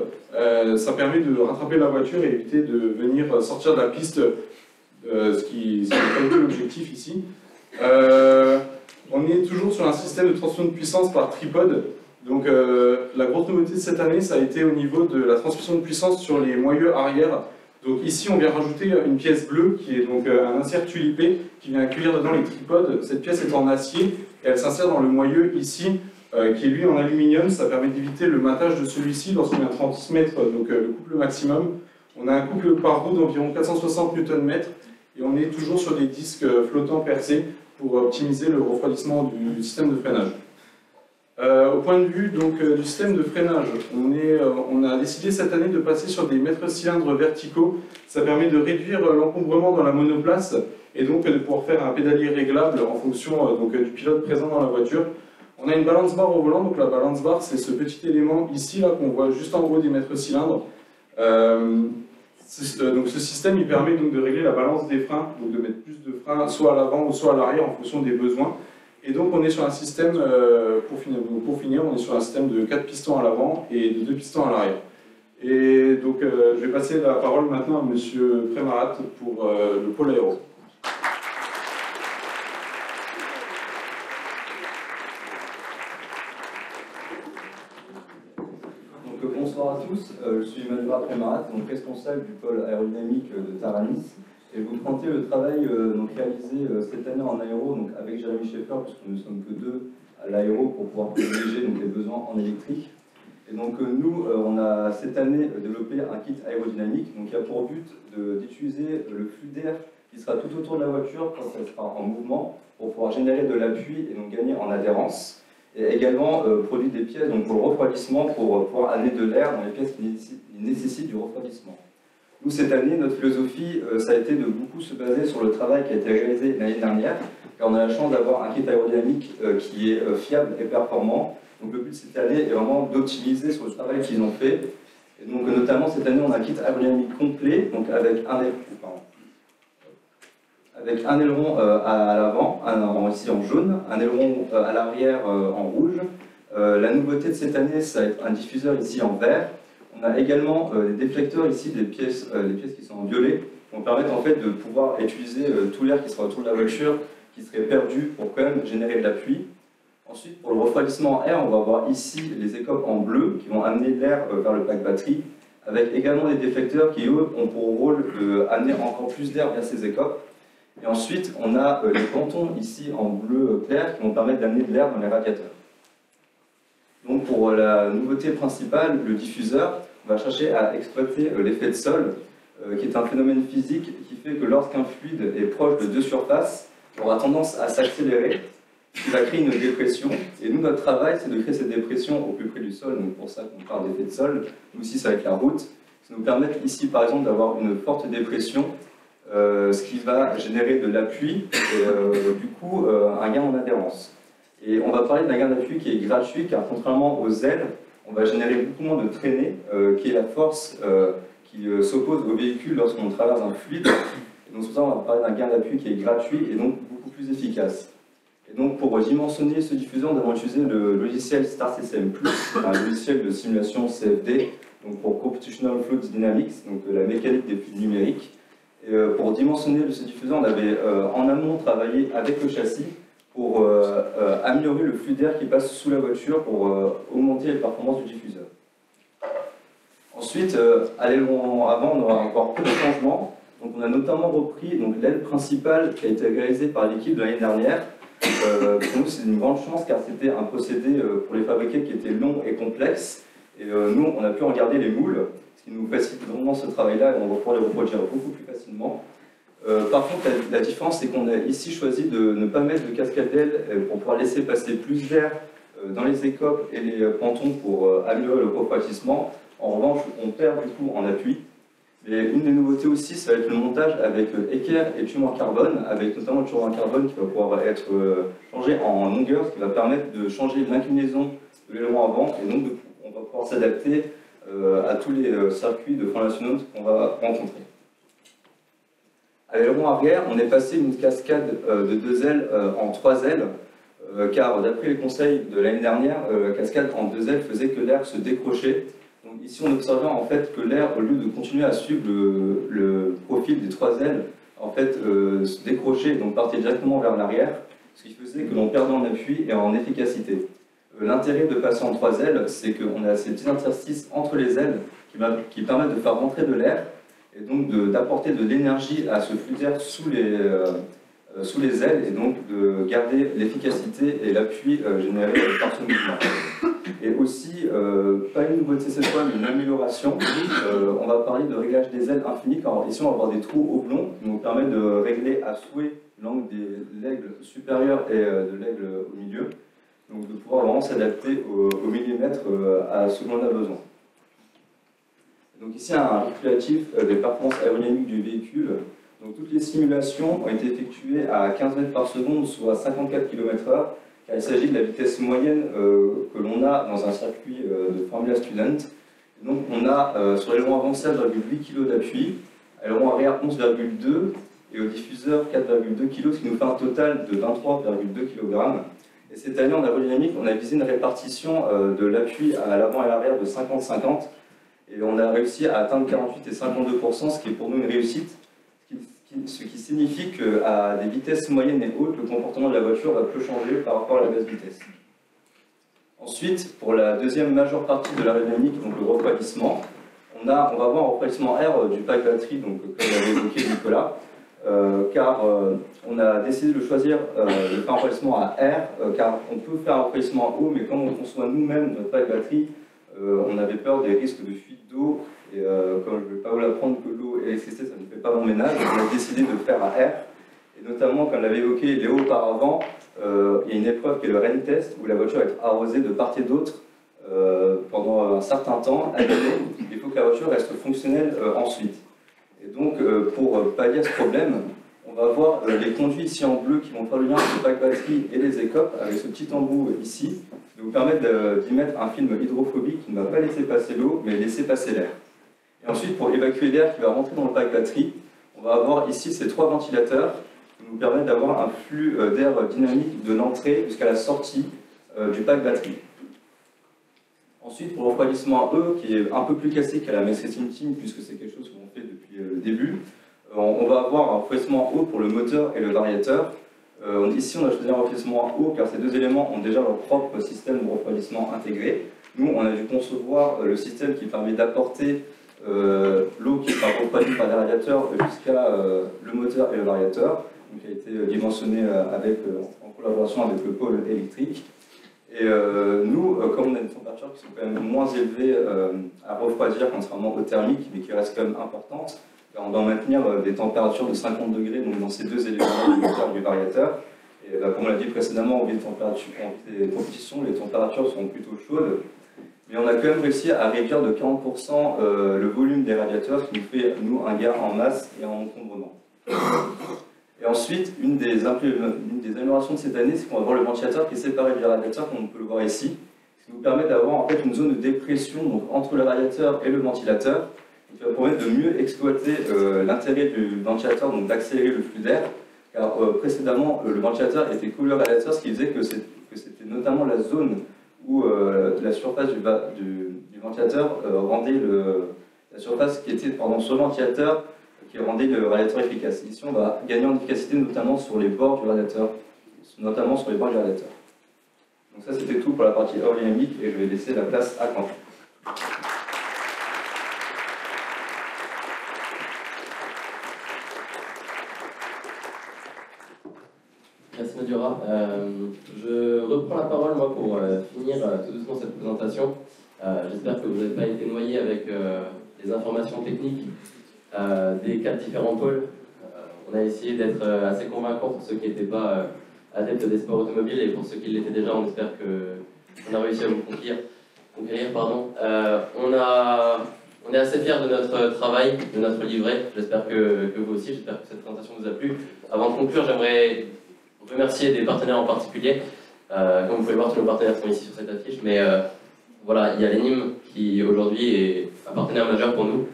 ça permet de rattraper la voiture et éviter de venir sortir de la piste, ce qui n'est pas du tout l'objectif ici. On est toujours sur un système de transmission de puissance par tripode. Donc la grosse nouveauté de cette année, ça a été au niveau de la transmission de puissance sur les moyeux arrière. Donc ici, on vient rajouter une pièce bleue qui est donc un insert tulipé qui vient accueillir dedans les tripodes. Cette pièce est en acier et elle s'insère dans le moyeu ici, qui est lui en aluminium. Ça permet d'éviter le matage de celui-ci lorsqu'on vient transmettre donc, le couple maximum. On a un couple par roue d'environ 460 Nm et on est toujours sur des disques flottants percés pour optimiser le refroidissement du système de freinage. Au point de vue donc, du système de freinage, on a décidé cette année de passer sur des mètres-cylindres verticaux. Ça permet de réduire l'encombrement dans la monoplace et donc de pouvoir faire un pédalier réglable en fonction donc, du pilote présent dans la voiture. On a une balance bar au volant, donc la balance bar c'est ce petit élément ici là qu'on voit juste en haut des mètres-cylindres. Donc ce système il permet donc de régler la balance des freins, donc de mettre plus de freins soit à l'avant ou soit à l'arrière en fonction des besoins. Et donc on est sur un système, pour finir, on est sur un système de 4 pistons à l'avant et de 2 pistons à l'arrière. Et donc je vais passer la parole maintenant à Monsieur Prémarat pour le pôle aéro. Donc, bonsoir à tous, je suis Emmanuel Prémarat, donc responsable du pôle aérodynamique de Taranis. Et vous présenter le travail donc, réalisé cette année en aéro donc, avec Jérémy Schaeffer, puisque nous ne sommes que deux à l'aéro pour pouvoir privilégier les besoins en électrique. Et donc nous, on a cette année développé un kit aérodynamique donc, qui a pour but d'utiliser le flux d'air qui sera tout autour de la voiture quand elle sera en mouvement pour pouvoir générer de l'appui et donc gagner en adhérence. Et également produire des pièces donc, pour le refroidissement pour pouvoir amener de l'air dans les pièces qui nécessitent du refroidissement. Nous, cette année, notre philosophie, ça a été de beaucoup se baser sur le travail qui a été réalisé l'année dernière, car on a la chance d'avoir un kit aérodynamique qui est fiable et performant. Donc le but de cette année est vraiment d'optimiser sur le travail qu'ils ont fait. Et donc notamment cette année, on a un kit aérodynamique complet, donc avec un aileron à l'avant, ici en jaune, un aileron à l'arrière en rouge. La nouveauté de cette année, ça va être un diffuseur ici en vert. On a également des déflecteurs ici, les pièces qui sont en violet, qui vont permettre en fait de pouvoir utiliser tout l'air qui sera autour de la voiture, qui serait perdu pour quand même générer de l'appui. Ensuite, pour le refroidissement en air, on va avoir ici les écopes en bleu qui vont amener l'air vers le pack batterie, avec également des déflecteurs qui, eux, ont pour rôle d'amener encore plus d'air vers ces écopes. Et ensuite, on a les cantons ici en bleu clair qui vont permettre d'amener de l'air dans les radiateurs. Donc pour la nouveauté principale, le diffuseur, on va chercher à exploiter l'effet de sol, qui est un phénomène physique qui fait que lorsqu'un fluide est proche de deux surfaces, il aura tendance à s'accélérer, ce qui va créer une dépression. Et nous, notre travail, c'est de créer cette dépression au plus près du sol, donc pour ça qu'on parle d'effet de sol. Nous aussi, c'est avec la route. Ça nous permet ici, par exemple, d'avoir une forte dépression, ce qui va générer de l'appui et du coup un gain en adhérence. Et on va parler d'un gain d'appui qui est gratuit, car contrairement aux ailes, on va générer beaucoup moins de traînée, qui est la force qui s'oppose au véhicule lorsqu'on traverse un fluide. Et donc, pour ça, on va parler d'un gain d'appui qui est gratuit et donc beaucoup plus efficace. Et donc pour dimensionner ce diffuseur, nous avons utilisé le logiciel StarCSM+, un logiciel de simulation CFD, donc pour Computational Fluid Dynamics, donc la mécanique des flux numériques. Et pour dimensionner ce diffuseur, on avait en amont travaillé avec le châssis pour améliorer le flux d'air qui passe sous la voiture pour augmenter les performances du diffuseur. Ensuite, à l'aileron avant, on aura encore peu de changements. Donc on a notamment repris l'aile principale qui a été réalisée par l'équipe de l'année dernière. Pour nous, c'est une grande chance car c'était un procédé pour les fabriquer qui était long et complexe. Et nous, on a pu en garder les moules, ce qui nous facilite vraiment ce travail-là et on va pouvoir les reproduire beaucoup plus facilement. Par contre, la différence, c'est qu'on a ici choisi de ne pas mettre de cascade d'aile pour pouvoir laisser passer plus d'air dans les écopes et les pontons pour améliorer le refroidissement. En revanche, on perd du coup en appui. Mais une des nouveautés aussi, ça va être le montage avec équerre et tube en carbone, avec notamment le tube en carbone qui va pouvoir être changé en longueur, ce qui va permettre de changer l'inclinaison de l'aileron avant, et donc on va pouvoir s'adapter à tous les circuits de frein nationaux qu'on va rencontrer. À l'aileron arrière, on est passé d'une cascade de 2 ailes en 3 ailes, car d'après les conseils de l'année dernière, la cascade en 2 ailes faisait que l'air se décrochait. Donc ici, on observait en fait que l'air, au lieu de continuer à suivre le profil des 3 ailes, en fait, se décrochait et donc partait directement vers l'arrière, ce qui faisait que l'on perdait en appui et en efficacité. L'intérêt de passer en 3 ailes, c'est qu'on a ces petits interstices entre les ailes qui permettent de faire rentrer de l'air et donc d'apporter de l'énergie à ce flux d'air sous les ailes et donc de garder l'efficacité et l'appui généré par ce mouvement. Et aussi, pas une nouveauté cette fois, mais une amélioration. On va parler de réglage des ailes infini, car ici on va avoir des trous oblongs qui nous permettent de régler à souhait l'angle de l'aigle supérieur et de l'aigle au milieu. Donc de pouvoir vraiment s'adapter au millimètre à ce dont on a besoin. Donc ici un récapitulatif des performances aérodynamiques du véhicule. Donc toutes les simulations ont été effectuées à 15 mètres par seconde, soit 54 km/h. Car il s'agit de la vitesse moyenne que l'on a dans un circuit de Formula Student. Et donc on a sur l'aileron avant 7,8 kg d'appui, à l'aileron arrière 11,2 et au diffuseur 4,2 kg, ce qui nous fait un total de 23,2 kg. Et cette année en aérodynamique, on a visé une répartition de l'appui à l'avant et à l'arrière de 50-50 et on a réussi à atteindre 48 et 52%, ce qui est pour nous une réussite. Ce qui signifie qu'à des vitesses moyennes et hautes, le comportement de la voiture va peu changer par rapport à la basse vitesse. Ensuite, pour la deuxième majeure partie de l'aérodynamique, donc le refroidissement, on va avoir un refroidissement air du pack batterie, donc comme l'avait évoqué Nicolas, car on a décidé de choisir de faire un refroidissement à air, car on peut faire un refroidissement à eau, mais quand on conçoit nous-mêmes notre pack batterie, on avait peur des risques de fuite d'eau. Et comme je ne vais pas vous l'apprendre que l'eau et l'électricité, ça ne fait pas mon ménage, on a décidé de faire à air. Et notamment, comme l'avait évoqué Léo auparavant, il y a une épreuve qui est le rain test, où la voiture va être arrosée de part et d'autre pendant un certain temps, à l'année. Il faut que la voiture reste fonctionnelle ensuite. Et donc, pour pallier à ce problème, on va avoir les conduits ici en bleu qui vont faire le lien entre le pack batterie et les écopes, avec ce petit embout ici, qui vous permettre d'y mettre un film hydrophobique qui ne va pas laisser passer l'eau, mais laisser passer l'air. Et ensuite, pour évacuer l'air qui va rentrer dans le pack batterie, on va avoir ici ces 3 ventilateurs qui nous permettent d'avoir un flux d'air dynamique de l'entrée jusqu'à la sortie du pack batterie. Ensuite, pour le refroidissement E, qui est un peu plus classique à la Mass Racing Team, puisque c'est quelque chose qu'on fait depuis le début, on va avoir un refroidissement eau pour le moteur et le variateur. Ici, on a choisi un refroidissement eau car ces 2 éléments ont déjà leur propre système de refroidissement intégré. Nous, on a dû concevoir le système qui permet d'apporter l'eau qui sera refroidie par les radiateurs jusqu'à le moteur et le variateur, donc, qui a été dimensionné en collaboration avec le pôle électrique. Et nous, comme on a des températures qui sont quand même moins élevées à refroidir, contrairement aux thermiques, mais qui restent quand même importantes, on doit maintenir des températures de 50 degrés donc dans ces 2 éléments du moteur et du variateur. Et comme on l'a dit précédemment, en ville de compétition, les températures sont plutôt chaudes. Mais on a quand même réussi à réduire de 40% le volume des radiateurs, ce qui nous fait, nous, un gain en masse et en encombrement. Et ensuite, une des améliorations de cette année, c'est qu'on va avoir le ventilateur qui est séparé du radiateur, comme on peut le voir ici, ce qui nous permet d'avoir en fait une zone de dépression donc, entre le radiateur et le ventilateur, qui va permettre de mieux exploiter l'intérêt du ventilateur, donc d'accélérer le flux d'air, car précédemment, le ventilateur était collé au radiateur, ce qui faisait que c'était notamment la zone où la surface du ventilateur rendait la surface qui était sur le ventilateur qui rendait le radiateur efficace. Ici, on va gagner en efficacité notamment sur les bords du radiateur. Donc ça, c'était tout pour la partie aérodynamique et je vais laisser la place à Quentin. Merci Madura. Je reprends la parole moi pour finir tout doucement cette présentation. J'espère que vous n'avez pas été noyé avec les informations techniques des 4 différents pôles. On a essayé d'être assez convaincant pour ceux qui n'étaient pas adeptes des sports automobiles et pour ceux qui l'étaient déjà, on espère qu'on a réussi à vous conquérir. On est assez fiers de notre travail, de notre livret. J'espère que vous aussi, j'espère que cette présentation vous a plu. Avant de conclure, j'aimerais remercier des partenaires en particulier. Comme vous pouvez voir, tous nos partenaires sont ici sur cette affiche, mais voilà, il y a l'ENIM qui aujourd'hui est un partenaire majeur pour nous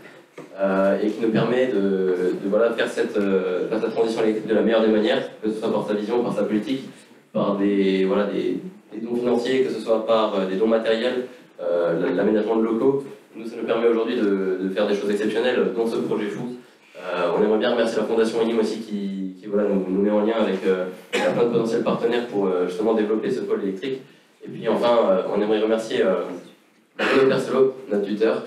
et qui nous permet de faire cette transition électrique de la meilleure des manières, que ce soit par sa vision, par sa politique, par des dons financiers, que ce soit par des dons matériels, l'aménagement de locaux. Nous, ça nous permet aujourd'hui de faire des choses exceptionnelles dans ce projet fou. On aimerait bien remercier la Fondation ENIM aussi qui nous met en lien avec plein de potentiels partenaires pour justement développer ce pôle électrique. Et puis enfin, on aimerait remercier Bruno Percelot, notre tuteur,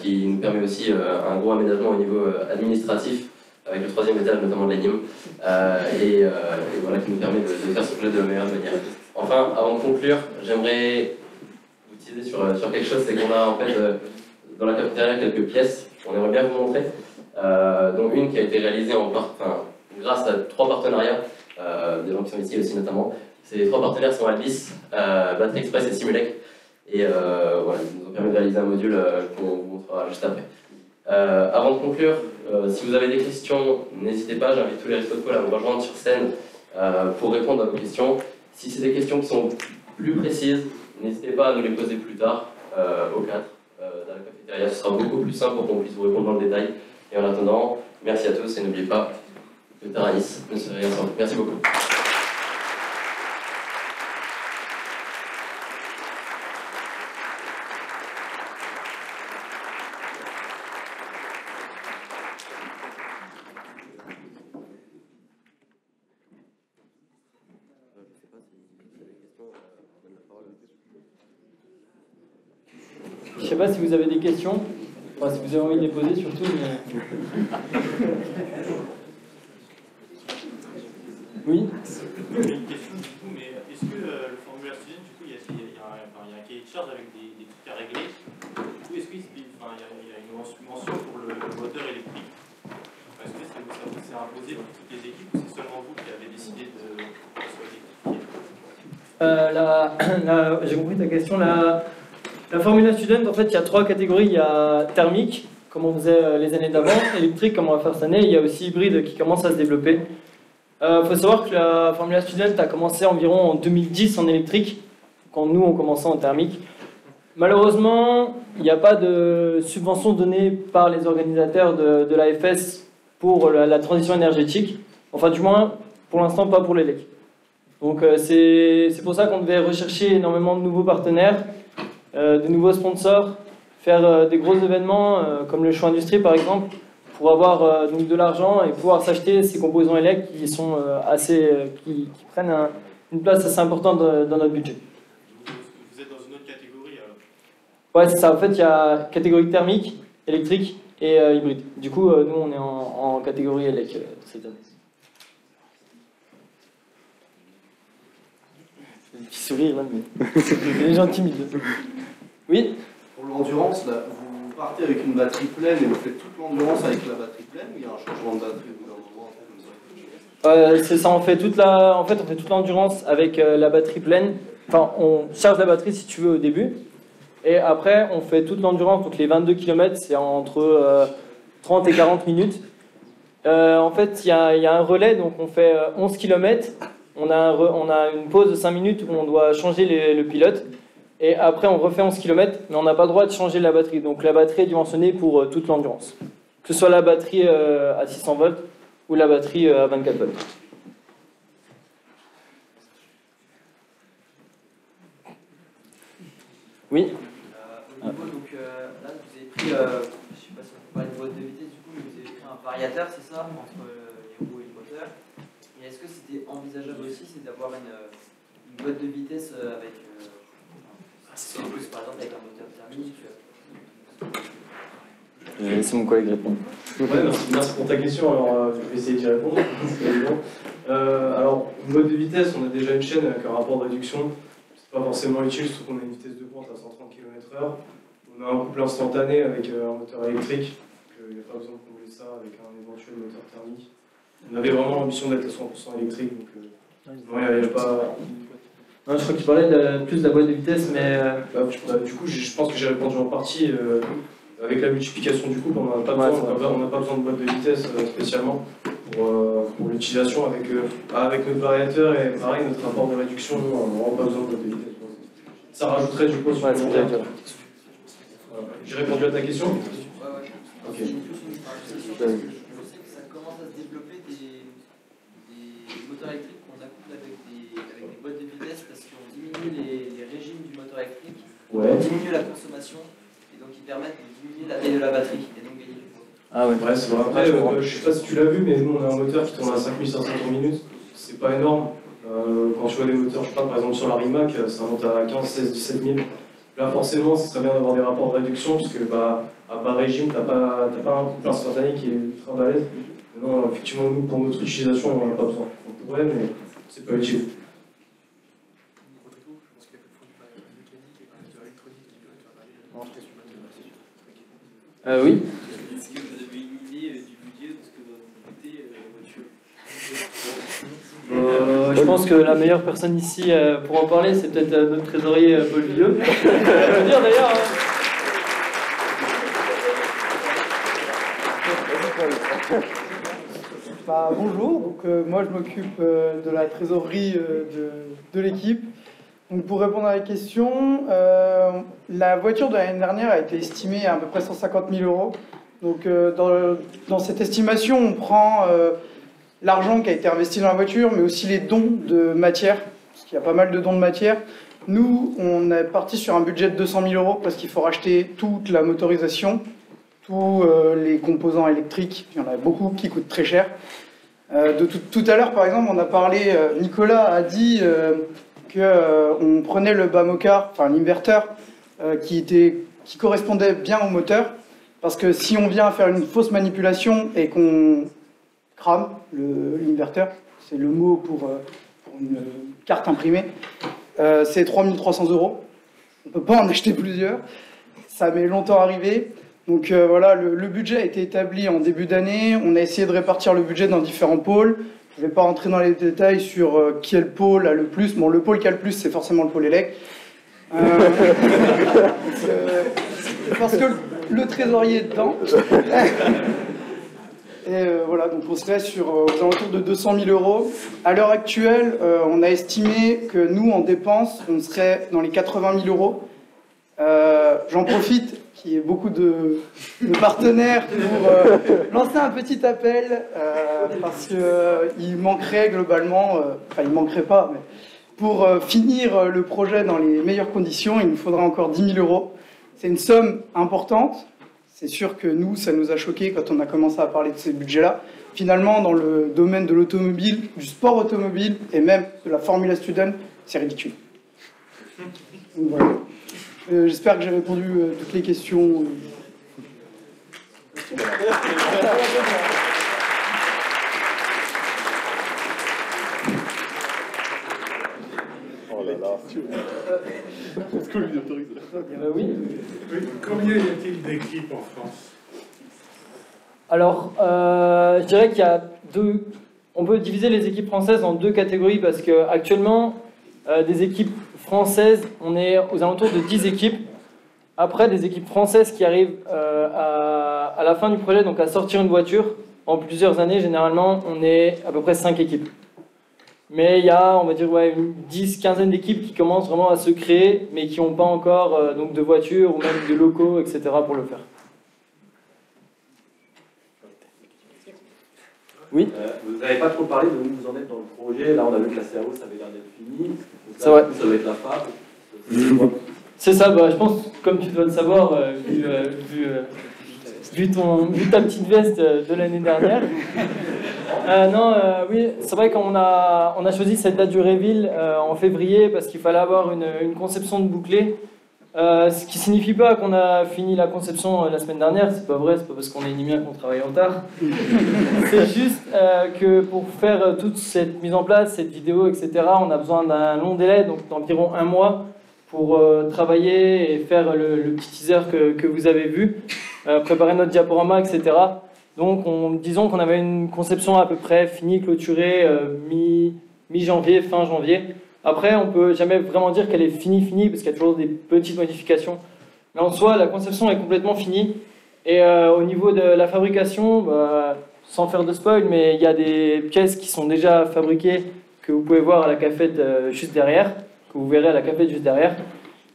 qui nous permet aussi un gros aménagement au niveau administratif, avec le 3e étage notamment de l'ENIM, et voilà, qui nous permet de faire ce projet de la meilleure manière. Enfin, avant de conclure, j'aimerais vous teaser sur quelque chose, c'est qu'on a en fait dans la cafétéria quelques pièces qu'on aimerait bien vous montrer, dont une qui a été réalisée grâce à 3 partenariats, des gens qui sont ici aussi notamment. Ces 3 partenaires sont Albis, Battery Express et Simulec. Et voilà, ils nous ont permis de réaliser un module qu'on vous montrera juste après. Avant de conclure, si vous avez des questions, n'hésitez pas, j'invite tous les restos de pôle à me rejoindre sur scène pour répondre à vos questions. Si c'est des questions qui sont plus précises, n'hésitez pas à nous les poser plus tard, au 4, dans la cafétéria. Ce sera beaucoup plus simple pour qu'on puisse vous répondre dans le détail. Et en attendant, merci à tous et n'oubliez pas que Taranis ne serait rien sans vous. Merci beaucoup. Je ne sais pas si vous avez des questions, enfin, si vous avez envie de les poser surtout. Mais... Oui. J'ai une question du coup, mais est-ce que le formulaire student, du coup, il y a un cahier de charge avec des trucs à régler. Du coup, est-ce qu'il y a une mention pour le moteur électrique? Est-ce que ça vous s'est imposé pour toutes les équipes ou c'est seulement vous qui avez décidé de soit électrifié? J'ai compris ta question. La Formula Student, en fait, il y a 3 catégories. Il y a thermique, comme on faisait les années d'avant, électrique, comme on va faire cette année, et il y a aussi hybride qui commence à se développer. Faut savoir que la Formula Student a commencé environ en 2010 en électrique, quand nous on commençait en thermique. Malheureusement, il n'y a pas de subvention donnée par les organisateurs de l'AFS pour la transition énergétique. Enfin, du moins, pour l'instant, pas pour l'élec. Donc c'est pour ça qu'on devait rechercher énormément de nouveaux partenaires, de nouveaux sponsors, faire des gros événements comme le Show Industrie par exemple, pour avoir donc de l'argent et pouvoir s'acheter ces composants élec qui sont qui prennent une place assez importante dans notre budget. Vous êtes dans une autre catégorie alors? Ouais, c'est ça. En fait, il y a catégorie thermique, électrique et hybride. Du coup, nous, on est en catégorie élec cette année. Des petits sourires là, mais des gens timides. Oui. Pour l'endurance, là, vous partez avec une batterie pleine et vous faites toute l'endurance avec la batterie pleine ou il y a un changement de batterie au bout d'un moment comme ça? C'est ça, on fait toute l'endurance avec la batterie pleine. Enfin, on charge la batterie si tu veux au début. Et après, on fait toute l'endurance, donc les 22 km, c'est entre 30 et 40 minutes. En fait, il y a un relais, donc on fait 11 km. On a une pause de 5 minutes où on doit changer le pilote. Et après, on refait 11 km, mais on n'a pas le droit de changer la batterie. Donc la batterie est dimensionnée pour toute l'endurance. Que ce soit la batterie à 600 volts ou la batterie à 24 volts. Oui. Au niveau, donc là, vous avez pris, je ne sais pas si on peut parler de boîte de vitesse, du coup, mais vous avez pris un variateur, c'est ça, entre les roues et le moteur. Et est-ce que c'était envisageable aussi, c'est d'avoir une boîte de vitesse avec, par exemple, avec un moteur thermique C'est mon collègue répond. Ouais, merci pour ta question. Alors, je vais essayer d'y répondre. Alors, une boîte de vitesse, on a déjà une chaîne avec un rapport de réduction. C'est pas forcément utile, surtout qu'on a une vitesse de pointe à 130 km/h. On a un couple instantané avec un moteur électrique. Il n'y a pas besoin de combler ça avec un éventuel moteur thermique. On avait vraiment l'ambition d'être à 100% électrique, donc non, il n'y a pas. Non, je crois que tu parlais plus de la boîte de vitesse, mais. Du coup, je pense que j'ai répondu en partie. Avec la multiplication du couple, on n'a pas besoin de boîte de vitesse spécialement pour l'utilisation avec notre variateur et pareil, notre rapport de réduction, on n'a vraiment pas besoin de boîte de vitesse. Ça rajouterait du poids sur le long terme. J'ai répondu à ta question? Ouais. Ok. Je sais que ça commence à se développer des moteurs électriques qu'on accouple avec des boîtes de vitesse parce qu'on diminue les régimes du moteur électrique, on diminue la consommation et donc ils permettent de diminuer la taille de la batterie et donc gagner du poids. Ah ouais, c'est vrai. Après, je sais pas si tu l'as vu, mais nous on a un moteur qui tourne à 5500 tours minute. C'est pas énorme. Quand tu vois des moteurs, je parle par exemple sur la Rimac, ça monte à 15, 16, 17 000. Là, forcément, ce serait bien d'avoir des rapports de réduction, parce que à bas régime, t'as pas un couple instantané qui est ultra balèze. Non, effectivement, nous, pour notre utilisation, on n'en a pas besoin. On pourrait, mais c'est pas utile. Oui. Est-ce que vous avez une idée du budget de ce que doit coûter la voiture? Je pense que la meilleure personne ici pour en parler, c'est peut-être notre trésorier Paul Villeux. Je veux dire d'ailleurs. Bonjour, donc, moi je m'occupe de la trésorerie de l'équipe. Donc, pour répondre à la question, la voiture de l'année dernière a été estimée à peu près 150 000 euros. Donc dans cette estimation, on prend l'argent qui a été investi dans la voiture, mais aussi les dons de matière, parce qu'il y a pas mal de dons de matière. Nous, on est parti sur un budget de 200 000 euros parce qu'il faut racheter toute la motorisation, tous les composants électriques. Il y en a beaucoup qui coûtent très cher. Tout à l'heure, par exemple, on a parlé, Nicolas a dit qu'on prenait le bas-mocard, enfin l'inverteur, qui correspondait bien au moteur, parce que si on vient faire une fausse manipulation et qu'on crame l'inverteur, c'est le mot pour une carte imprimée, c'est 3 300 euros. On ne peut pas en acheter plusieurs, ça met longtemps à arriver. Donc voilà, le budget a été établi en début d'année, on a essayé de répartir le budget dans différents pôles. Je ne vais pas rentrer dans les détails sur quel pôle a le plus. Bon, le pôle qui a le plus, c'est forcément le pôle élect. Parce que le trésorier est dedans. Et voilà, donc on serait aux alentours de 200 000 euros. À l'heure actuelle, on a estimé que nous, en dépenses, on serait dans les 80 000 euros. J'en profite qu'il y ait beaucoup de partenaires pour lancer un petit appel, parce qu'il manquerait globalement, enfin il ne manquerait pas, mais pour finir le projet dans les meilleures conditions, il nous faudra encore 10 000 euros. C'est une somme importante. C'est sûr que nous, ça nous a choqués quand on a commencé à parler de ces budgets-là. Finalement, dans le domaine de l'automobile, du sport automobile et même de la Formula Student, c'est ridicule. Donc, voilà. J'espère que j'ai répondu à toutes les questions. Oh là là. Est-ce que lui autorise? Oui. Combien y a-t-il d'équipes en France? Alors, je dirais qu'il y a deux. On peut diviser les équipes françaises en deux catégories parce qu'actuellement, des équipes françaises, on est aux alentours de 10 équipes. Après, des équipes françaises qui arrivent à la fin du projet, donc à sortir une voiture, en plusieurs années, généralement, on est à peu près 5 équipes. Mais il y a, on va dire, une 10-15aine d'équipes qui commencent vraiment à se créer, mais qui n'ont pas encore donc de voitures ou même de locaux, etc. pour le faire. Oui. Vous n'avez pas trop parlé de où vous en êtes dans le projet. Là, on a vu que la CAO, ça avait l'air d'être fini. C'est vrai. Ça va être la fab. C'est ça, bah, je pense, comme tu dois le savoir, vu ta petite veste de l'année dernière. Oui, c'est vrai qu'on a choisi cette date du reveal en février parce qu'il fallait avoir une conception de bouclée. Ce qui signifie pas qu'on a fini la conception la semaine dernière, c'est pas vrai, c'est pas parce qu'on est inimien qu'on travaille en retard. C'est juste que pour faire toute cette mise en place, cette vidéo, etc., on a besoin d'un long délai, donc d'environ 1 mois pour travailler et faire le petit teaser que vous avez vu, préparer notre diaporama, etc. Donc disons qu'on avait une conception à peu près finie, clôturée, mi-janvier, fin janvier. Après, on ne peut jamais vraiment dire qu'elle est finie, parce qu'il y a toujours des petites modifications. Mais en soi, la conception est complètement finie. Et au niveau de la fabrication, sans faire de spoil, mais il y a des pièces qui sont déjà fabriquées, que vous pouvez voir à la cafette juste derrière, que vous verrez à la cafette juste derrière.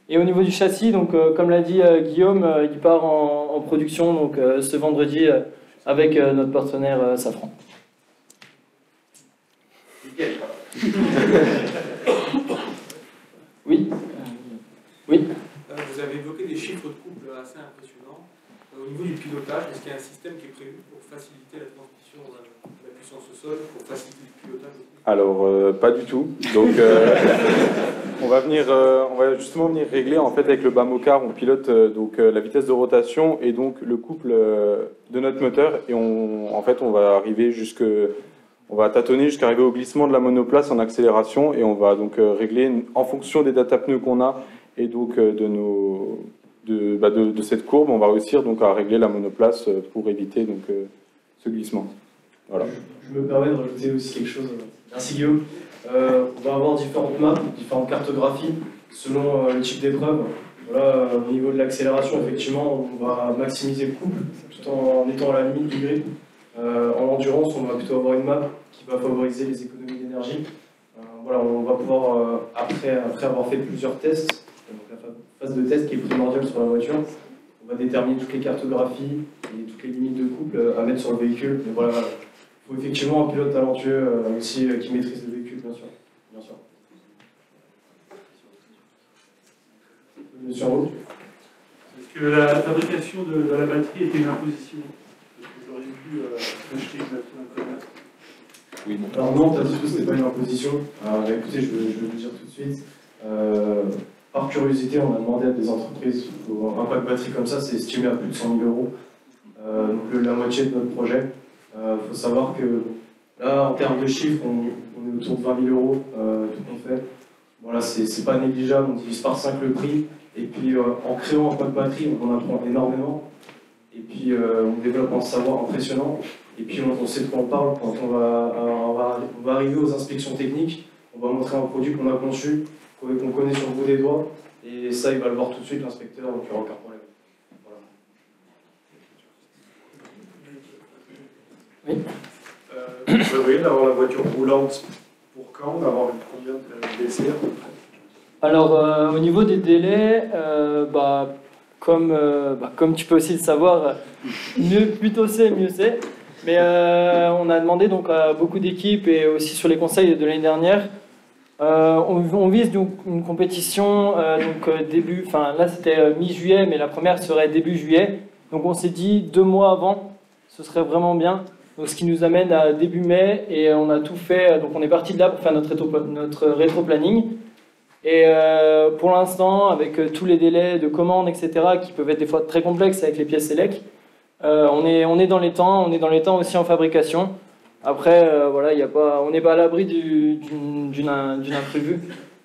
Et au niveau du châssis, donc, comme l'a dit Guillaume, il part en production donc, ce vendredi avec notre partenaire Safran. Oui. Oui. Vous avez évoqué des chiffres de couple assez impressionnants. Au niveau du pilotage, est-ce qu'il y a un système qui est prévu pour faciliter la transmission de la puissance au sol, pour faciliter le pilotage? Alors, pas du tout. Donc, on va justement venir régler en fait avec le BAMOCAR. On pilote la vitesse de rotation et donc le couple de notre moteur et on va arriver on va tâtonner jusqu'à arriver au glissement de la monoplace en accélération et on va donc régler en fonction des data pneus qu'on a et donc de cette courbe, on va réussir donc à régler la monoplace pour éviter donc ce glissement. Voilà. Je me permets de rajouter aussi quelque chose. Merci Guillaume. On va avoir différentes maps, différentes cartographies selon le type d'épreuve. Voilà, au niveau de l'accélération, effectivement, on va maximiser le couple tout en étant à la limite du grid. En endurance, on va plutôt avoir une map qui va favoriser les économies d'énergie. Voilà, on va pouvoir, après avoir fait plusieurs tests, donc la phase de test qui est primordiale sur la voiture, on va déterminer toutes les cartographies et toutes les limites de couple à mettre sur le véhicule. Mais voilà, il faut effectivement un pilote talentueux aussi qui maîtrise le véhicule, bien sûr. Bien sûr. Monsieur Roux. Est-ce que la fabrication de la batterie était une imposition? J'aurais pu acheter exactement comme ça. Oui. Alors non, pas du tout, c'était pas une imposition. Écoutez, je vais vous le dire tout de suite. Par curiosité, on a demandé à des entreprises, un pack batterie comme ça, c'est estimé à plus de 100 000 €. Donc la moitié de notre projet. Il faut savoir que là, en termes de chiffres, on est autour de 20 000 € tout qu'on fait. Voilà, c'est pas négligeable, on divise par 5 le prix. Et puis en créant un pack batterie, on en apprend énormément. Et puis on développe un savoir impressionnant. Et puis on sait de quoi on parle quand on va arriver aux inspections techniques. On va montrer un produit qu'on a conçu, qu'on connaît sur le bout des doigts. Et ça, il va le voir tout de suite, l'inspecteur, donc il n'y aura aucun problème. Oui. Vous prévoyez d'avoir la voiture roulante pour quand? D'avoir combien de d'essais? Alors, au niveau des délais, comme tu peux aussi le savoir, plutôt c'est, mieux c'est. Mais on a demandé donc à beaucoup d'équipes et aussi sur les conseils de l'année dernière. On vise donc une compétition là c'était mi-juillet, mais la première serait début juillet. Donc on s'est dit 2 mois avant, ce serait vraiment bien. Donc ce qui nous amène à début mai et on a tout fait. Donc on est parti de là pour faire notre rétro-planning. Et pour l'instant, avec tous les délais de commande, etc., qui peuvent être des fois très complexes avec les pièces Selec, on est dans les temps. On est dans les temps aussi en fabrication. Après, on n'est pas à l'abri d'une imprévue.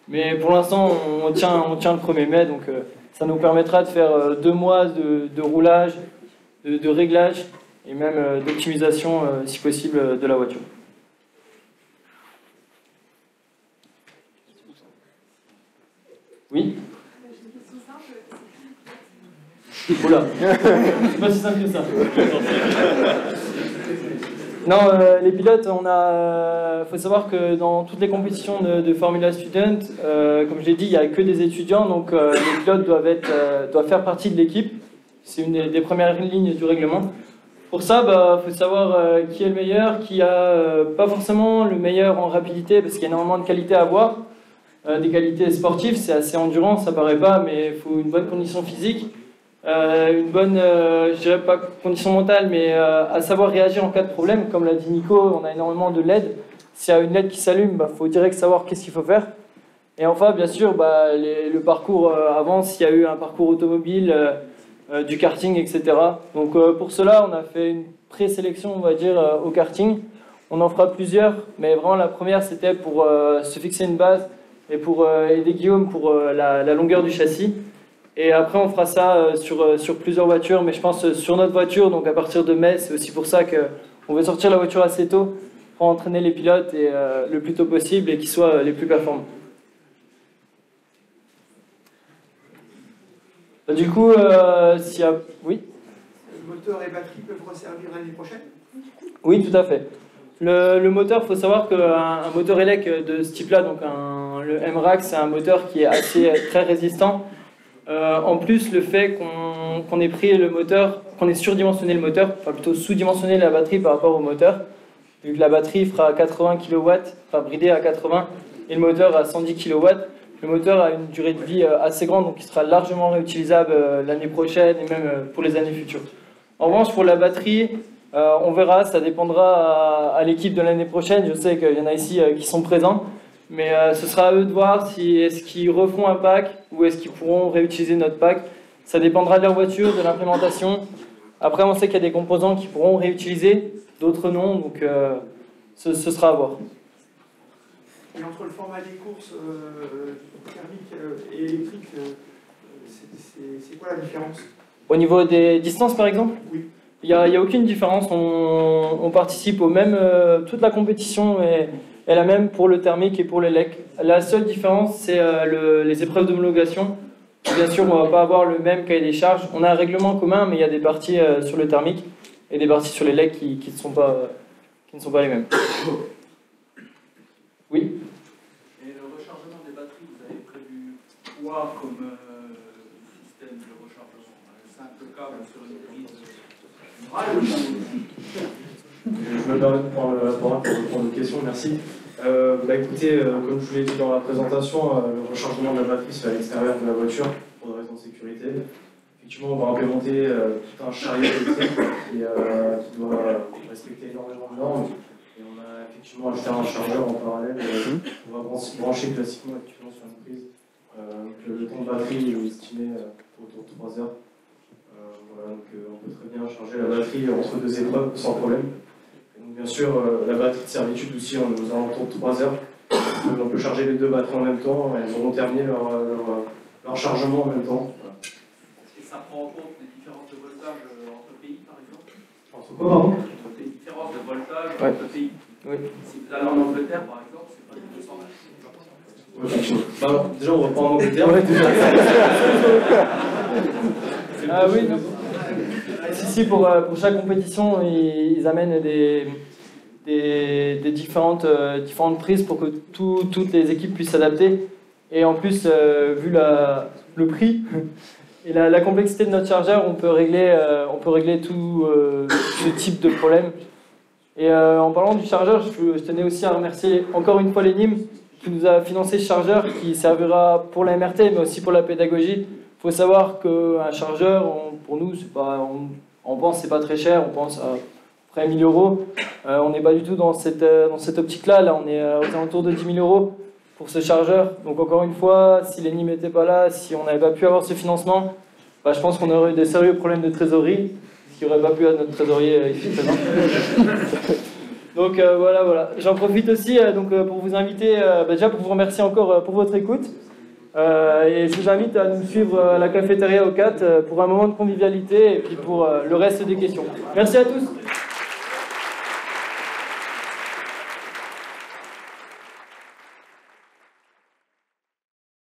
Mais pour l'instant, on tient le 1er mai, donc ça nous permettra de faire 2 mois de roulage, de réglage et même d'optimisation, si possible, de la voiture. Oui. Oula, c'est pas si simple que ça. Non, les pilotes, faut savoir que dans toutes les compétitions de Formula Student, comme je l'ai dit, il n'y a que des étudiants, donc les pilotes doivent faire partie de l'équipe. C'est une des premières lignes du règlement. Pour ça, faut savoir qui est le meilleur, qui a pas forcément le meilleur en rapidité, parce qu'il y a énormément de qualités à avoir. Des qualités sportives, c'est assez endurant, ça paraît pas, mais il faut une bonne condition physique, une bonne, je dirais pas condition mentale, mais à savoir réagir en cas de problème. Comme l'a dit Nico, on a énormément de LED. S'il y a une LED qui s'allume, faut direct savoir qu'est-ce qu'il faut faire. Et enfin, bien sûr, le parcours avant, s'il y a eu un parcours automobile, du karting, etc. Donc pour cela, on a fait une présélection, on va dire, au karting. On en fera plusieurs, mais vraiment la première, c'était pour se fixer une base et pour aider Guillaume pour la longueur du châssis. Et après, on fera ça sur plusieurs voitures, mais je pense sur notre voiture, donc à partir de mai, c'est aussi pour ça qu'on veut sortir la voiture assez tôt pour entraîner les pilotes et, le plus tôt possible et qu'ils soient les plus performants. Du coup, s'il y a... Oui ? Moteur et batterie peuvent resservir l'année prochaine? Oui, tout à fait. Le moteur, il faut savoir qu'un moteur élec de ce type-là, donc le MRAC, c'est un moteur qui est très résistant. En plus, le fait qu'on ait pris le moteur, qu'on ait surdimensionné le moteur, enfin plutôt sous-dimensionné la batterie par rapport au moteur, vu que la batterie fera 80 kW, enfin bridée à 80, et le moteur à 110 kW, le moteur a une durée de vie assez grande, donc il sera largement réutilisable l'année prochaine et même pour les années futures. En revanche, pour la batterie, on verra, ça dépendra à l'équipe de l'année prochaine. Je sais qu'il y en a ici qui sont présents, mais ce sera à eux de voir si est-ce qu'ils refont un pack ou est-ce qu'ils pourront réutiliser notre pack. Ça dépendra de leur voiture, de l'implémentation. Après, on sait qu'il y a des composants qui pourront réutiliser, d'autres non, donc ce sera à voir. Et entre le format des courses thermiques et électriques, c'est quoi la différence? Au niveau des distances, par exemple? Oui. Il n'y a aucune différence. On participe au même. Toute la compétition est la même pour le thermique et pour l'élec. La seule différence, c'est les épreuves d'homologation. Bien sûr, on ne va pas avoir le même cahier des charges. On a un règlement commun, mais il y a des parties sur le thermique et des parties sur l'élec qui ne sont pas les mêmes. Oui. Et le rechargement des batteries, vous avez prévu quoi comme système de rechargement? Un simple câble sur une prise Je me permets de prendre la parole pour répondre aux questions, merci. Écoutez, comme je vous l'ai dit dans la présentation, le rechargement de la batterie se fait à l'extérieur de la voiture pour des raisons de sécurité. Effectivement, on va implémenter tout un chariot électrique qui doit respecter énormément de normes. Et on a effectivement ajouté un chargeur en parallèle. On va brancher classiquement actuellement sur une prise. Le temps de batterie est estimé autour de 3 heures. Voilà, donc on peut très bien charger la batterie entre deux épreuves sans problème. Et donc bien sûr, la batterie de servitude aussi, on est aux alentours de 3 heures. Donc on peut charger les deux batteries en même temps. Elles auront terminé leur chargement en même temps. Voilà. Et ça prend en compte les différences de voltage entre pays, par exemple? Entre quoi, pardon? Les différences de voltage Ouais. entre pays. Oui. Si vous allez en Angleterre, par exemple, c'est pas du 220. Déjà, on va pas en Angleterre. Ah oui, non. Si, pour chaque compétition, ils amènent des différentes prises pour que toutes les équipes puissent s'adapter. Et en plus, vu le prix et la complexité de notre chargeur, on peut régler tout ce type de problème. Et en parlant du chargeur, je tenais aussi à remercier encore une fois l'ENIM qui nous a financé ce chargeur qui servira pour la MRT mais aussi pour la pédagogie. Il faut savoir qu'un chargeur, pour nous, on pense que c'est pas très cher, on pense à près 1000 €. On n'est pas du tout dans cette optique-là, là on est aux alentours de 10 000 € pour ce chargeur. Donc encore une fois, si l'ENIM n'était pas là, si on n'avait pas pu avoir ce financement, je pense qu'on aurait eu des sérieux problèmes de trésorerie, ce qui n'aurait pas pu être notre trésorier ici présent. Donc voilà. J'en profite aussi pour vous inviter, déjà pour vous remercier encore pour votre écoute. Et je vous invite à nous suivre à la cafétéria au 4 pour un moment de convivialité et puis pour le reste des questions. Merci à tous.